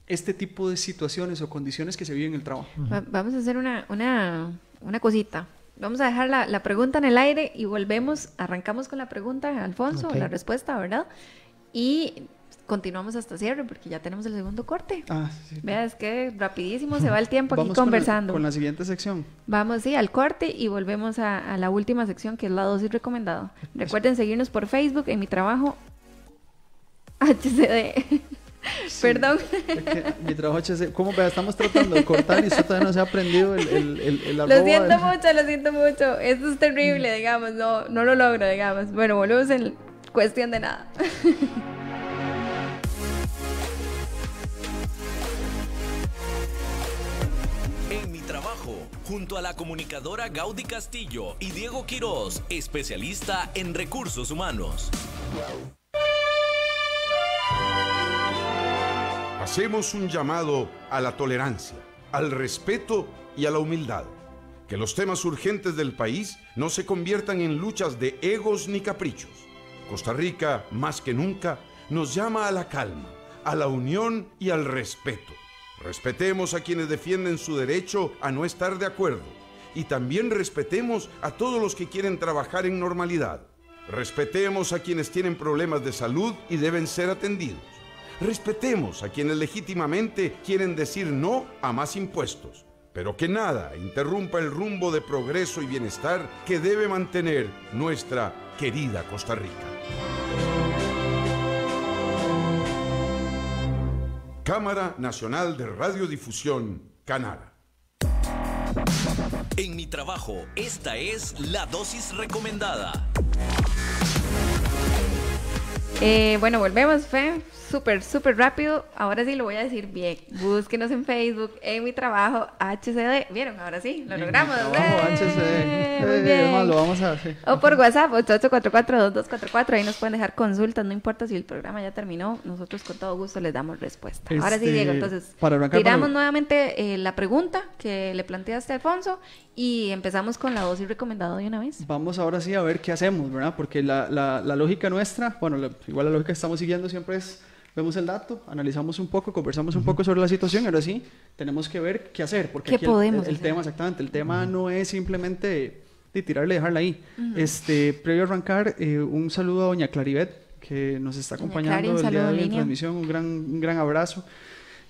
este tipo de situaciones o condiciones que se viven en el trabajo? Vamos a hacer una cosita. Vamos a dejar la pregunta en el aire y volvemos, arrancamos con la pregunta, Alfonso, la respuesta, ¿verdad? Y continuamos hasta cierre porque ya tenemos el segundo corte. Sí. Vea, es que rapidísimo se va el tiempo aquí conversando. Con la siguiente sección. Vamos, sí, al corte y volvemos a la última sección que es la dosis recomendada. Recuerden seguirnos por Facebook, en mi trabajo HCD. Sí, perdón. Es que mi trabajo HCD. ¿Cómo? Estamos tratando de cortar y usted todavía no se ha aprendido el arroba. Lo siento mucho. Esto es terrible, digamos. No lo logro, digamos. Bueno, volvemos en cuestión de nada. En mi trabajo, junto a la comunicadora Gaudí Castillo y Diego Quiroz, especialista en recursos humanos. Hacemos un llamado a la tolerancia, al respeto y a la humildad. Que los temas urgentes del país no se conviertan en luchas de egos ni caprichos. Costa Rica, más que nunca, nos llama a la calma, a la unión y al respeto. Respetemos a quienes defienden su derecho a no estar de acuerdo y también respetemos a todos los que quieren trabajar en normalidad. Respetemos a quienes tienen problemas de salud y deben ser atendidos. Respetemos a quienes legítimamente quieren decir no a más impuestos, pero que nada interrumpa el rumbo de progreso y bienestar que debe mantener nuestra querida Costa Rica. Cámara Nacional de Radiodifusión, Canara. En mi trabajo, esta es la dosis recomendada. Bueno, volvemos, Fe. Súper rápido. Ahora sí lo voy a decir bien. Búsquenos en Facebook, en mi trabajo, HCD. ¿Vieron? Ahora sí, lo logramos. HCD. Muy bien. Lo vamos a hacer. O por WhatsApp, 8844-2244. Ahí nos pueden dejar consultas. No importa si el programa ya terminó. Nosotros con todo gusto les damos respuesta. Ahora sí, Diego. Entonces, tiramos nuevamente la pregunta que le planteaste a Alfonso y empezamos con la dosis recomendada de una vez. Vamos ahora sí a ver qué hacemos, ¿verdad? Porque la lógica nuestra, bueno, igual la lógica que estamos siguiendo siempre es: vemos el dato, analizamos un poco, conversamos un poco sobre la situación y ahora sí tenemos que ver qué hacer, porque aquí el tema, exactamente, el tema no es simplemente de tirarle y dejarla ahí. Previo a arrancar, un saludo a doña Claribet, que nos está acompañando el día de hoy en transmisión, un gran abrazo.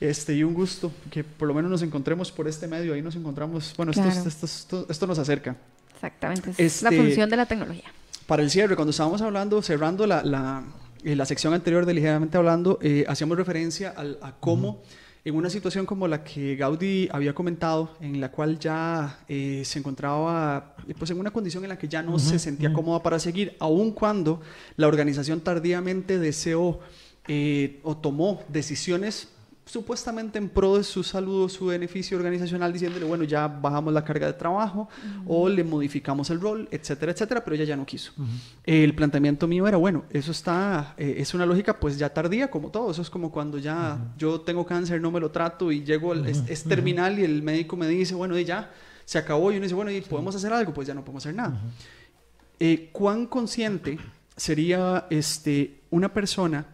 Y un gusto que por lo menos nos encontremos por este medio, ahí nos encontramos, bueno, claro. esto nos acerca. Exactamente, es la función de la tecnología. Para el cierre, cuando estábamos cerrando la sección anterior de Ligeramente Hablando, hacíamos referencia a cómo en una situación como la que Gaudí había comentado, en la cual ya se encontraba pues en una condición en la que ya no se sentía cómoda para seguir, aun cuando la organización tardíamente deseó o tomó decisiones supuestamente en pro de su salud o su beneficio organizacional, diciéndole, bueno, ya bajamos la carga de trabajo o le modificamos el rol, etcétera, etcétera, pero ella ya no quiso. El planteamiento mío era, bueno, eso es una lógica pues ya tardía, como todo. Eso es como cuando ya yo tengo cáncer, no me lo trato y llego, es terminal y el médico me dice, bueno, y ya se acabó, y uno dice, bueno, ¿y podemos hacer algo? Pues ya no podemos hacer nada. ¿Cuán consciente sería una persona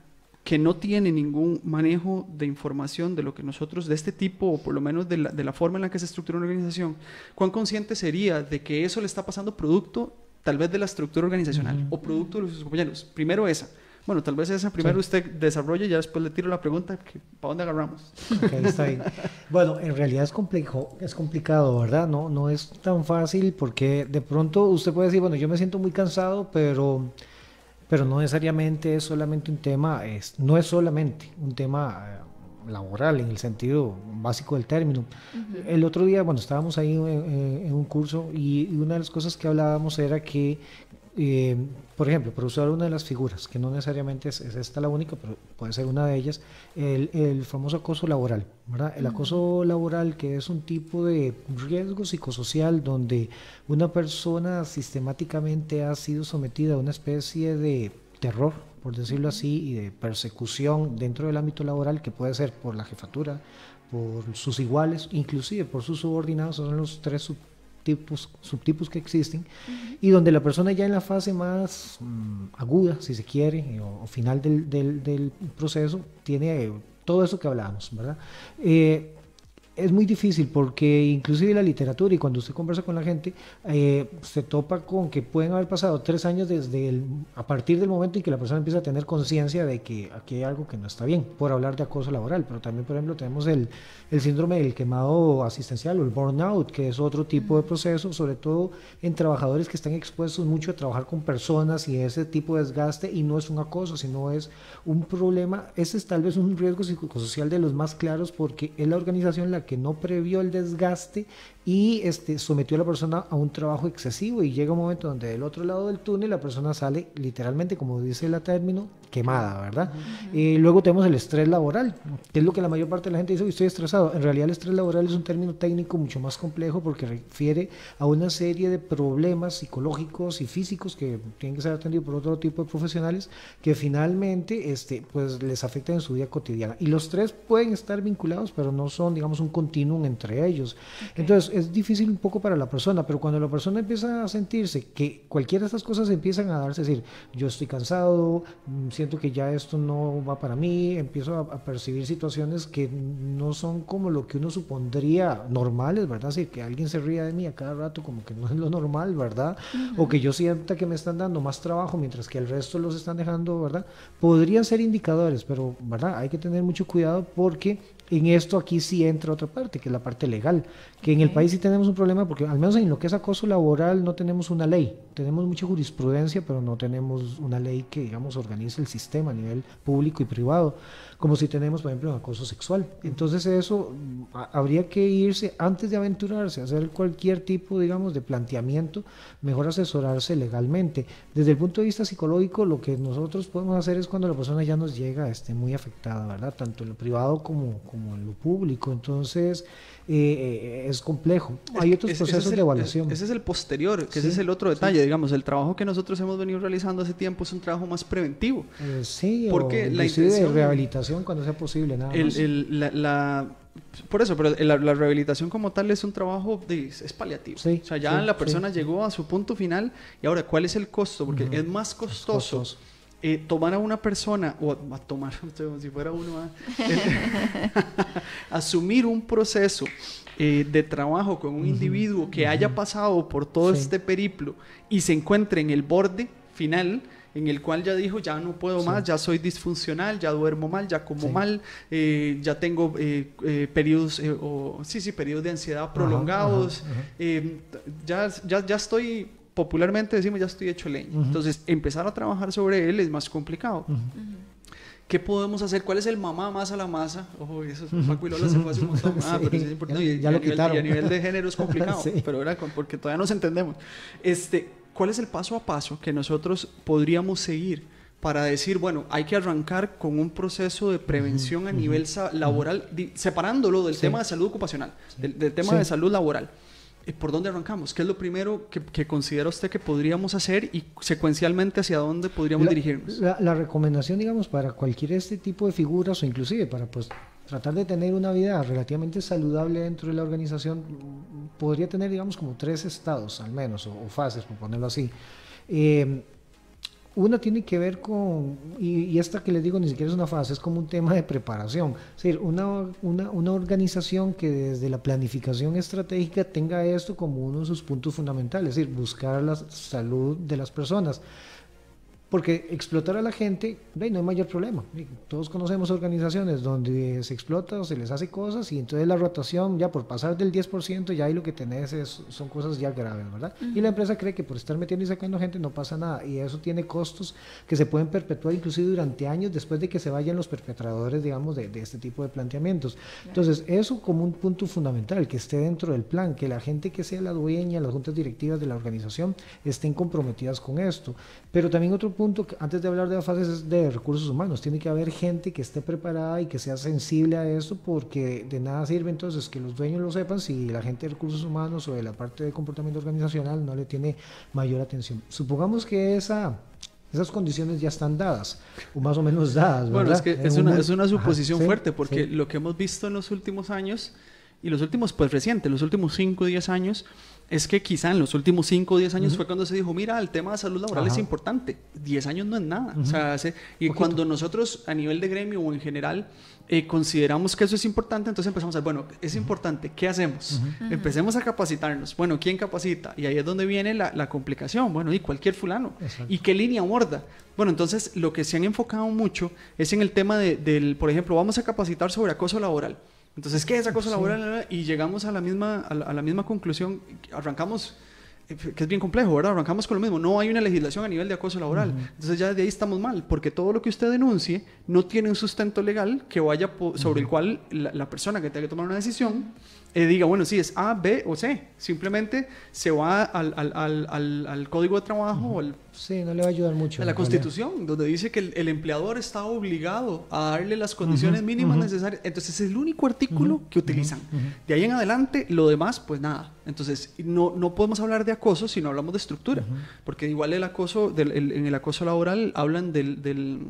que no tiene ningún manejo de información de lo que nosotros, de este tipo, o por lo menos de la forma en la que se estructura una organización, cuán consciente sería de que eso le está pasando producto tal vez de la estructura organizacional o producto de sus compañeros? Primero esa. Bueno, tal vez esa primero usted desarrolle y ya después le tiro la pregunta, ¿para dónde agarramos? Ok, está bien. Bueno, en realidad es complicado, ¿verdad? No es tan fácil porque de pronto usted puede decir, bueno, yo me siento muy cansado, pero no necesariamente es solamente un tema, no es solamente un tema laboral en el sentido básico del término. El otro día, bueno, estábamos ahí en un curso y una de las cosas que hablábamos era que, por ejemplo, para usar una de las figuras, que no necesariamente es esta la única, pero puede ser una de ellas, el famoso acoso laboral, ¿verdad? El acoso laboral, que es un tipo de riesgo psicosocial donde una persona sistemáticamente ha sido sometida a una especie de terror, por decirlo así, y de persecución dentro del ámbito laboral, que puede ser por la jefatura, por sus iguales, inclusive por sus subordinados. Son los tres subtipos que existen, y donde la persona ya en la fase más aguda, si se quiere, o final del proceso, tiene todo eso que hablábamos, ¿verdad? es muy difícil porque inclusive la literatura y cuando usted conversa con la gente, se topa con que pueden haber pasado 3 años a partir del momento en que la persona empieza a tener conciencia de que aquí hay algo que no está bien, por hablar de acoso laboral, pero también, por ejemplo, tenemos el síndrome del quemado asistencial o el burnout, que es otro tipo de proceso, sobre todo en trabajadores que están expuestos mucho a trabajar con personas y ese tipo de desgaste, y no es un acoso, sino es un problema. Ese es tal vez un riesgo psicosocial de los más claros porque es la organización la que no previó el desgaste y sometió a la persona a un trabajo excesivo, y llega un momento donde del otro lado del túnel la persona sale literalmente, como dice el término, quemada, ¿verdad? Luego tenemos el estrés laboral, que es lo que la mayor parte de la gente dice: estoy estresado. En realidad el estrés laboral es un término técnico mucho más complejo porque refiere a una serie de problemas psicológicos y físicos que tienen que ser atendidos por otro tipo de profesionales que finalmente pues les afectan en su vida cotidiana, y los tres pueden estar vinculados pero no son, digamos, un continuum entre ellos. Entonces es difícil un poco para la persona, pero cuando la persona empieza a sentirse que cualquiera de estas cosas empiezan a darse, es decir, yo estoy cansado, siento que ya esto no va para mí, empiezo a percibir situaciones que no son como lo que uno supondría normales, ¿verdad? Así que alguien se ría de mí a cada rato como que no es lo normal, ¿verdad? O que yo sienta que me están dando más trabajo mientras que el resto los están dejando, ¿verdad? Podrían ser indicadores, pero, ¿verdad? Hay que tener mucho cuidado porque en esto aquí sí entra otra parte, que es la parte legal, que en el país sí tenemos un problema porque al menos en lo que es acoso laboral no tenemos una ley, tenemos mucha jurisprudencia, pero no tenemos una ley que, digamos, organice el sistema a nivel público y privado, como si tenemos, por ejemplo, un acoso sexual. Entonces eso habría que irse, antes de aventurarse a hacer cualquier tipo, digamos, de planteamiento, mejor asesorarse legalmente. Desde el punto de vista psicológico, lo que nosotros podemos hacer es cuando la persona ya nos llega muy afectada, ¿verdad? Tanto en lo privado como en lo público. Entonces es complejo. Hay otros procesos de evaluación. Ese es el posterior, que ese es el otro detalle, digamos, el trabajo que nosotros hemos venido realizando hace tiempo es un trabajo más preventivo. Sí, porque la intención de rehabilitación cuando sea posible, nada más. Por eso, pero la rehabilitación como tal es un trabajo es paliativo. Sí, o sea, ya la persona llegó a su punto final, y ahora, ¿cuál es el costo? Porque es más costoso tomar a una persona, o a tomar, como si fuera uno, asumir un proceso de trabajo con un individuo que haya pasado por todo este periplo y se encuentre en el borde final, en el cual ya dijo, ya no puedo más, ya soy disfuncional, ya duermo mal, ya como mal, ya tengo periodos, periodos de ansiedad prolongados, ya estoy, popularmente decimos, ya estoy hecho leña. Entonces, empezar a trabajar sobre él es más complicado. ¿Qué podemos hacer? ¿Cuál es el mamá más a la masa? Ojo, eso Paco y Lola se fue hace un montón. Pero eso es importante. Ya lo quitaron. Y a nivel de género es complicado, pero era porque todavía nos entendemos. ¿Cuál es el paso a paso que nosotros podríamos seguir para decir, bueno, hay que arrancar con un proceso de prevención a nivel laboral, separándolo del tema de salud ocupacional, del tema de salud laboral? ¿Por dónde arrancamos? ¿Qué es lo primero que considera usted que podríamos hacer y secuencialmente hacia dónde podríamos dirigirnos? La recomendación, digamos, para cualquier tipo de figuras o inclusive para tratar de tener una vida relativamente saludable dentro de la organización, podría tener, digamos, como 3 estados al menos, o fases, por ponerlo así. Una tiene que ver con, y esta que les digo ni siquiera es una fase, es como un tema de preparación. Es decir, una organización que desde la planificación estratégica tenga esto como uno de sus puntos fundamentales, es decir, buscar la salud de las personas. Porque explotar a la gente, no hay mayor problema. Todos conocemos organizaciones donde se explota o se les hace cosas y entonces la rotación, ya por pasar del 10%, ya ahí lo que tenés son cosas ya graves, ¿verdad? Y la empresa cree que por estar metiendo y sacando gente no pasa nada, y eso tiene costos que se pueden perpetuar inclusive durante años después de que se vayan los perpetradores, digamos, de este tipo de planteamientos. Entonces, eso como un punto fundamental, que esté dentro del plan, que la gente que sea la dueña, las juntas directivas de la organización estén comprometidas con esto. Pero también otro punto, antes de hablar de las fases, es de recursos humanos. Tiene que haber gente que esté preparada y que sea sensible a esto, porque de nada sirve entonces que los dueños lo sepan si la gente de recursos humanos o de la parte de comportamiento organizacional no le tiene mayor atención. Supongamos que esas condiciones ya están dadas, o más o menos dadas, ¿verdad? Bueno, es que es una suposición fuerte, porque lo que hemos visto en los últimos años y los últimos, pues recientes, los últimos 5 o 10 años, es que quizá en los últimos 5 o 10 años fue cuando se dijo, mira, el tema de salud laboral es importante. 10 años no es nada. O sea, y cuando nosotros a nivel de gremio o en general consideramos que eso es importante, entonces empezamos a decir, bueno, es importante, ¿qué hacemos? Empecemos a capacitarnos. Bueno, ¿quién capacita? Y ahí es donde viene la complicación. Bueno, y cualquier fulano. Exacto. ¿Y qué línea aborda? Bueno, entonces lo que se han enfocado mucho es en el tema del, por ejemplo, vamos a capacitar sobre acoso laboral. Entonces, ¿qué es acoso laboral? Y llegamos a la misma conclusión, arrancamos, que es bien complejo, ¿verdad? Arrancamos con lo mismo, no hay una legislación a nivel de acoso laboral. Entonces ya de ahí estamos mal, porque todo lo que usted denuncie no tiene un sustento legal que vaya sobre el cual la persona que tenga que tomar una decisión diga, bueno, sí, es A, B o C. Simplemente se va al Código de Trabajo o sí, no le va a ayudar mucho. a la Constitución, donde dice que el empleador está obligado a darle las condiciones mínimas necesarias. Entonces es el único artículo que utilizan. De ahí en adelante, lo demás, pues nada. Entonces no podemos hablar de acoso si no hablamos de estructura, porque igual el acoso, en el acoso laboral hablan del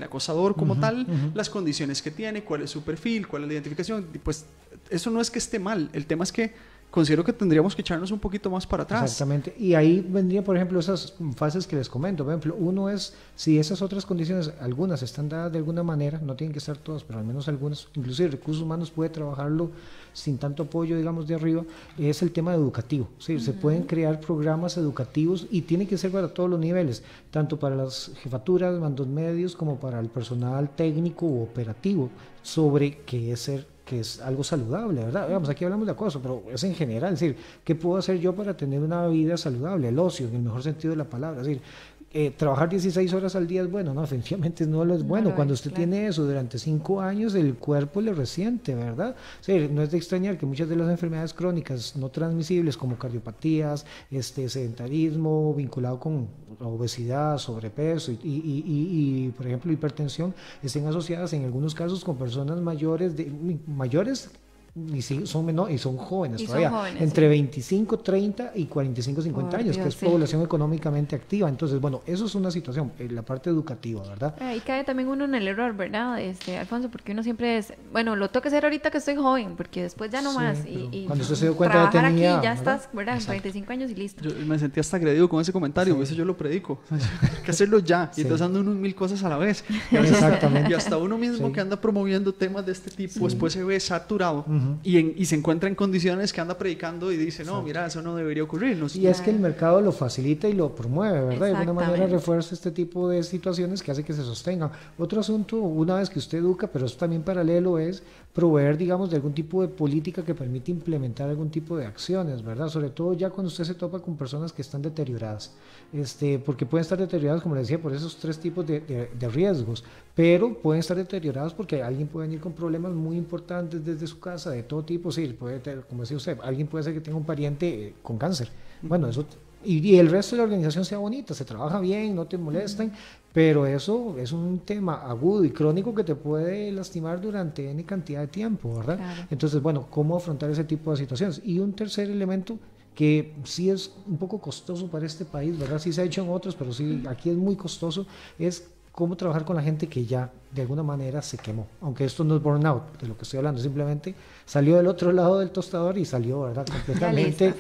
acosador como tal, las condiciones que tiene, cuál es su perfil, cuál es la identificación. Pues eso no es que esté mal, el tema es que considero que tendríamos que echarnos un poquito más para atrás. Exactamente, y ahí vendrían, por ejemplo, esas fases que les comento. Por ejemplo, uno es, si esas otras condiciones, algunas están dadas de alguna manera, no tienen que estar todas, pero al menos algunas, inclusive recursos humanos puede trabajarlo sin tanto apoyo, digamos, de arriba, es el tema educativo. ¿Sí? Se pueden crear programas educativos y tienen que ser para todos los niveles, tanto para las jefaturas, mandos medios, como para el personal técnico u operativo, sobre qué es ser, que es algo saludable, ¿verdad? Vamos, aquí hablamos de acoso, pero es en general, es decir, ¿qué puedo hacer yo para tener una vida saludable? El ocio, en el mejor sentido de la palabra, es decir, trabajar 16 horas al día es bueno, no, definitivamente no lo es bueno. Cuando usted tiene eso durante 5 años, el cuerpo le resiente, ¿verdad? O sea, no es de extrañar que muchas de las enfermedades crónicas no transmisibles, como cardiopatías, sedentarismo vinculado con obesidad, sobrepeso y por ejemplo, hipertensión, estén asociadas en algunos casos con personas mayores y son jóvenes todavía, entre 25, 30 y 45, 50 años, que es población económicamente activa. Entonces, bueno, eso es una situación, la parte educativa, ¿verdad? Ahí cae también uno en el error, ¿verdad, Alfonso? Porque uno siempre es, bueno, lo tengo que hacer ahorita que estoy joven, porque después ya no más. Y cuando usted se dio cuenta trabajar ya tenía, aquí, ya ¿verdad? estás, ¿verdad? 45 años y listo. Yo me sentí hasta agredido con ese comentario, eso yo lo predico. Hay que hacerlo ya, y entonces ando uno 1000 cosas a la vez. Exactamente. Y hasta uno mismo que anda promoviendo temas de este tipo, después se ve saturado y se encuentra en condiciones que anda predicando y dice, no, mira, eso no debería ocurrir. Y es que el mercado lo facilita y lo promueve, ¿verdad? De alguna manera refuerza este tipo de situaciones que hace que se sostengan. Otro asunto, una vez que usted educa, pero eso también paralelo, es proveer, digamos, de algún tipo de política que permite implementar algún tipo de acciones, ¿verdad? Sobre todo ya cuando usted se topa con personas que están deterioradas, porque pueden estar deterioradas, como le decía, por esos 3 tipos de riesgos, pero pueden estar deterioradas porque alguien puede venir con problemas muy importantes desde su casa, de todo tipo. Sí, puede tener, como decía usted, alguien puede ser que tenga un pariente con cáncer. Bueno, eso, y el resto de la organización sea bonita, se trabaja bien, no te molestan, pero eso es un tema agudo y crónico que te puede lastimar durante N cantidad de tiempo, ¿verdad? Claro. Entonces, bueno, ¿cómo afrontar ese tipo de situaciones? Y un tercer elemento que sí es un poco costoso para este país, ¿verdad? Sí se ha hecho en otros, pero sí, aquí es muy costoso, es cómo trabajar con la gente que ya de alguna manera se quemó, aunque esto no es burnout de lo que estoy hablando, simplemente salió del otro lado del tostador y salió, ¿verdad? Completamente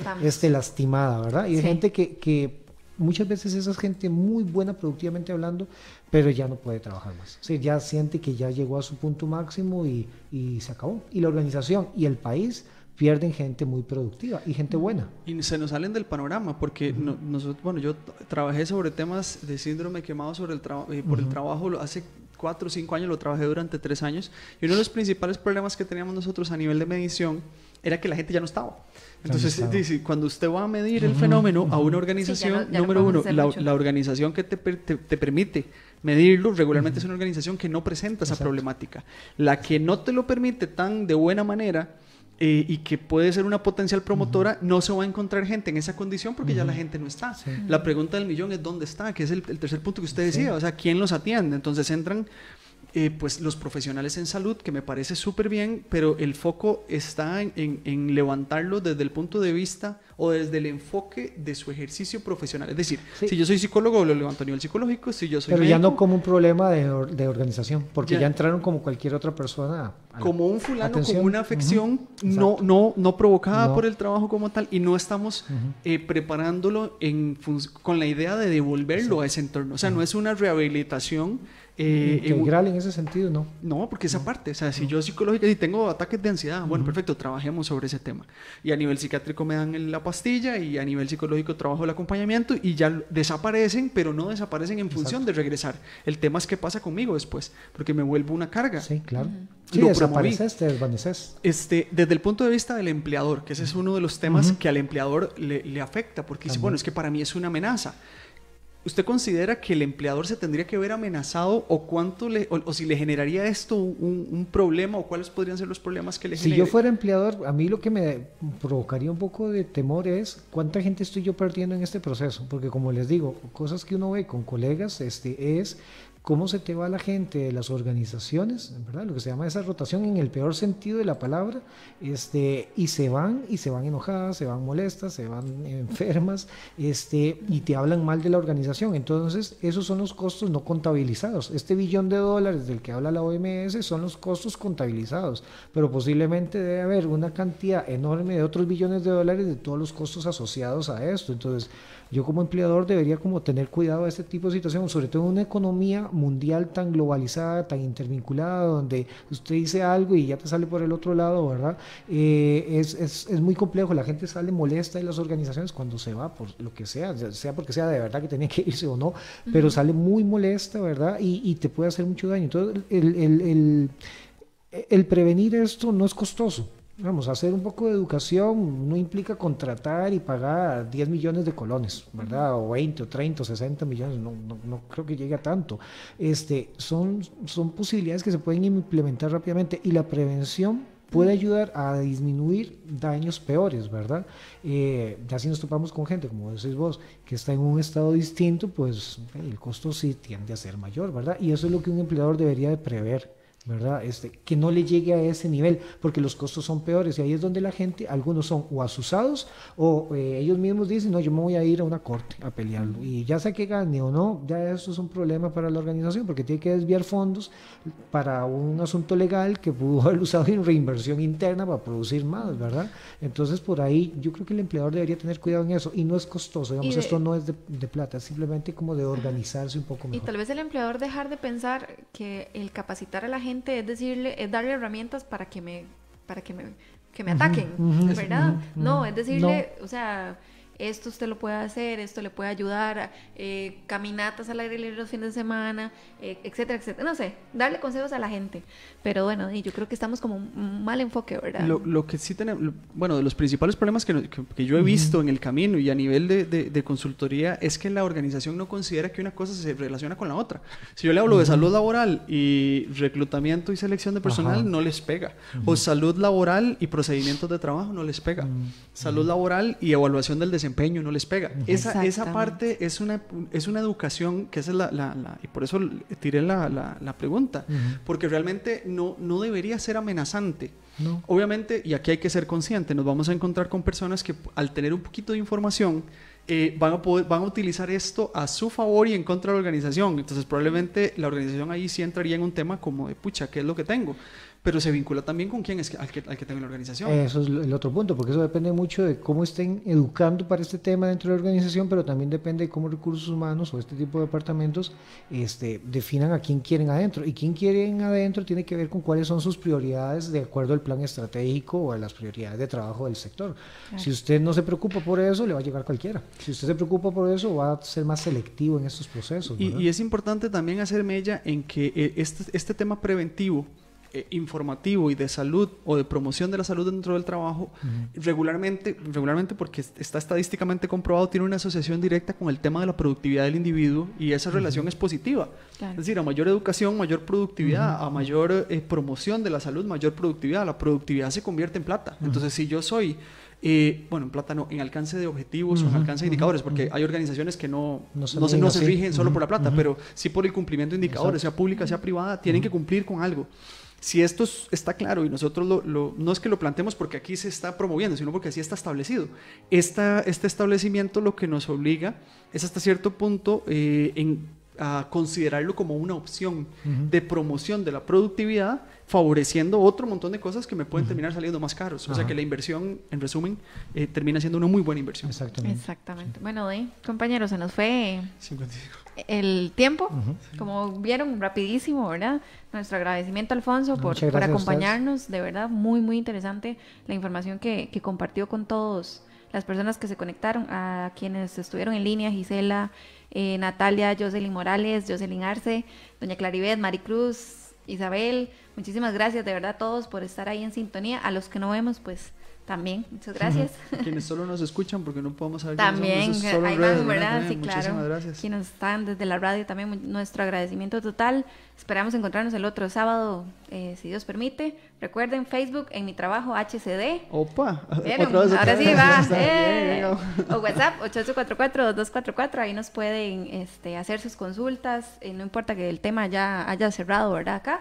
lastimada, ¿verdad? Y hay gente que muchas veces esa gente muy buena productivamente hablando, pero ya no puede trabajar más. O sea, ya siente que ya llegó a su punto máximo y se acabó. Y la organización y el país pierden gente muy productiva y gente buena. Y se nos salen del panorama, porque nosotros, bueno, yo trabajé sobre temas de síndrome quemado por el trabajo hace 4 o 5 años, lo trabajé durante 3 años, y uno de los principales problemas que teníamos nosotros a nivel de medición era que la gente ya no estaba. Entonces, cuando usted va a medir el fenómeno a una organización, número uno, la organización que te permite medirlo regularmente es una organización que no presenta esa problemática. La que no te lo permite tan de buena manera y que puede ser una potencial promotora, no se va a encontrar gente en esa condición porque ya la gente no está. La pregunta del millón es ¿dónde está? Que es el tercer punto que usted decía, o sea, ¿quién los atiende? Entonces entran pues los profesionales en salud, que me parece súper bien, pero el foco está en levantarlo desde el punto de vista o desde el enfoque de su ejercicio profesional. Es decir, si yo soy psicólogo, lo levanto a nivel psicológico, si yo soy pero médico, ya no como un problema de organización, porque ya entraron como cualquier otra persona. Como un fulano, atención, como una afección no provocada por el trabajo como tal, y no estamos preparándolo con la idea de devolverlo a ese entorno. O sea, no es una rehabilitación integral en ese sentido, ¿no? No, porque esa parte, o sea, si yo psicológicamente tengo ataques de ansiedad, bueno, perfecto, trabajemos sobre ese tema. Y a nivel psiquiátrico me dan la pastilla y a nivel psicológico trabajo el acompañamiento y ya desaparecen, pero no desaparecen en función de regresar. El tema es qué pasa conmigo después, porque me vuelvo una carga. Sí, claro. Sí, desapareces, te desvaneces. Desde el punto de vista del empleador, que ese es uno de los temas que al empleador le afecta, porque dice, bueno, es que para mí es una amenaza. ¿Usted considera que el empleador se tendría que ver amenazado o si le generaría esto un problema, o cuáles podrían ser los problemas que le genere? Si yo fuera empleador, a mí lo que me provocaría un poco de temor es cuánta gente estoy yo perdiendo en este proceso, porque como les digo, cosas que uno ve con colegas es cómo se te va la gente de las organizaciones, ¿verdad? Lo que se llama esa rotación en el peor sentido de la palabra, y se van enojadas, se van molestas, se van enfermas, y te hablan mal de la organización. Entonces, esos son los costos no contabilizados. $1 billón del que habla la OMS son los costos contabilizados, pero posiblemente debe haber una cantidad enorme de otros billones de dólares de todos los costos asociados a esto. Entonces, yo como empleador debería como tener cuidado de este tipo de situación, sobre todo en una economía mundial tan globalizada, tan intervinculada, donde usted dice algo y ya te sale por el otro lado, ¿verdad? Es muy complejo, la gente sale molesta de las organizaciones cuando se va por lo que sea porque sea de verdad que tenía que irse o no, pero sale muy molesta, ¿verdad? Y te puede hacer mucho daño. Entonces, el prevenir esto no es costoso. Vamos, hacer un poco de educación no implica contratar y pagar 10 millones de colones, ¿verdad? O 20, o 30, o 60 millones, no creo que llegue a tanto. Son posibilidades que se pueden implementar rápidamente, y la prevención puede ayudar a disminuir daños peores, ¿verdad? Ya si nos topamos con gente, como decís vos, que está en un estado distinto, pues el costo sí tiende a ser mayor, ¿verdad? Y eso es lo que un empleador debería de prever, ¿verdad? Que no le llegue a ese nivel, porque los costos son peores, y ahí es donde la gente, algunos son o asusados o ellos mismos dicen, no, yo me voy a ir a una corte a pelearlo, y ya sea que gane o no, ya eso es un problema para la organización, porque tiene que desviar fondos para un asunto legal que pudo haber usado en reinversión interna para producir más, ¿verdad? Entonces, por ahí yo creo que el empleador debería tener cuidado en eso, y no es costoso, digamos, esto no es de plata, es simplemente como de organizarse un poco mejor. Y tal vez el empleador dejar de pensar que el capacitar a la gente es darle herramientas para que me ataquen, ¿verdad? No, es decirle, o sea, esto usted lo puede hacer, esto le puede ayudar, caminatas al aire libre los fines de semana, etcétera, etcétera. No sé, darle consejos a la gente. Pero bueno, yo creo que estamos como un mal enfoque, ¿verdad? Lo que sí tenemos, bueno, de los principales problemas que yo he visto en el camino y a nivel de consultoría es que la organización no considera que una cosa se relaciona con la otra. Si yo le hablo de salud laboral y reclutamiento y selección de personal, no les pega. O salud laboral y procedimientos de trabajo, no les pega. Salud laboral y evaluación del desempeño, no les pega. Esa parte es una educación que es y por eso tiré la pregunta, porque realmente no debería ser amenazante. No. Obviamente, y aquí hay que ser consciente, nos vamos a encontrar con personas que al tener un poquito de información van a utilizar esto a su favor y en contra de la organización. Entonces probablemente la organización ahí sí entraría en un tema como de pucha, ¿qué es lo que tengo? Pero se vincula también con quién es al que tenga la organización. Eso es el otro punto, porque eso depende mucho de cómo estén educando para este tema dentro de la organización, pero también depende de cómo recursos humanos o este tipo de departamentos definan a quién quieren adentro. Y quién quieren adentro tiene que ver con cuáles son sus prioridades de acuerdo al plan estratégico o a las prioridades de trabajo del sector. Claro. Si usted no se preocupa por eso, le va a llegar cualquiera. Si usted se preocupa por eso, va a ser más selectivo en estos procesos. Y es importante también hacer mella en que este tema preventivo informativo y de salud o de promoción de la salud dentro del trabajo, regularmente porque está estadísticamente comprobado, tiene una asociación directa con el tema de la productividad del individuo, y esa relación es positiva. Claro. Es decir, a mayor educación, mayor productividad, a mayor promoción de la salud, mayor productividad. La productividad se convierte en plata. Entonces, si yo soy... bueno, en plata no, en alcance de objetivos o en alcance de indicadores, porque hay organizaciones que no se rigen solo por la plata, pero sí por el cumplimiento de indicadores, sea pública, sea privada, tienen que cumplir con algo. Si esto está claro y nosotros no es que lo planteemos porque aquí se está promoviendo, sino porque así está establecido. Este establecimiento lo que nos obliga es hasta cierto punto a considerarlo como una opción de promoción de la productividad, favoreciendo otro montón de cosas que me pueden terminar saliendo más caros. O sea que la inversión, en resumen, termina siendo una muy buena inversión. Exactamente. Bueno, compañeros, se nos fue el tiempo. Como vieron, rapidísimo, ¿verdad? Nuestro agradecimiento a Alfonso por acompañarnos. De verdad, muy, muy interesante la información que compartió con todos las personas que se conectaron, a quienes estuvieron en línea: Gisela, Natalia, Jocelyn Morales, Jocelyn Arce, doña Claribet, Maricruz, Isabel. Muchísimas gracias de verdad a todos por estar ahí en sintonía. A los que no vemos, pues también, muchas gracias. Quienes solo nos escuchan porque no podemos saber también, solo ahí redes, van, ¿verdad? Sí, muchísimas claro. Gracias. Quienes están desde la radio también, nuestro agradecimiento total. Esperamos encontrarnos el otro sábado, si Dios permite. Recuerden, Facebook, en mi trabajo, HCD. Opa, ahora sí va. O WhatsApp, 8844-2244. Ahí nos pueden hacer sus consultas. No importa que el tema ya haya cerrado, ¿verdad? Acá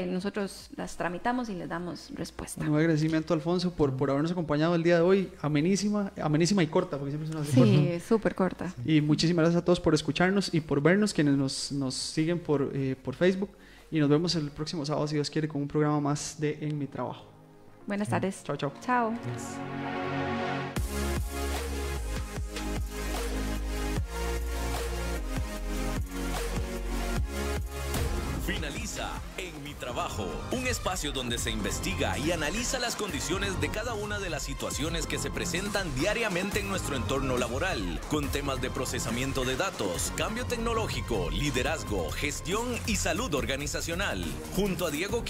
nosotros las tramitamos y les damos respuesta. Un agradecimiento a Alfonso por habernos acompañado el día de hoy. Amenísima y corta, porque siempre se nos hace corta. Sí, súper corta. Y muchísimas gracias a todos por escucharnos y por vernos, quienes nos siguen por Facebook. Y nos vemos el próximo sábado, si Dios quiere, con un programa más de En Mi Trabajo. Buenas tardes. Chao, chao. Chao. Finaliza En Mi Trabajo, un espacio donde se investiga y analiza las condiciones de cada una de las situaciones que se presentan diariamente en nuestro entorno laboral, con temas de procesamiento de datos, cambio tecnológico, liderazgo, gestión y salud organizacional. Junto a Diego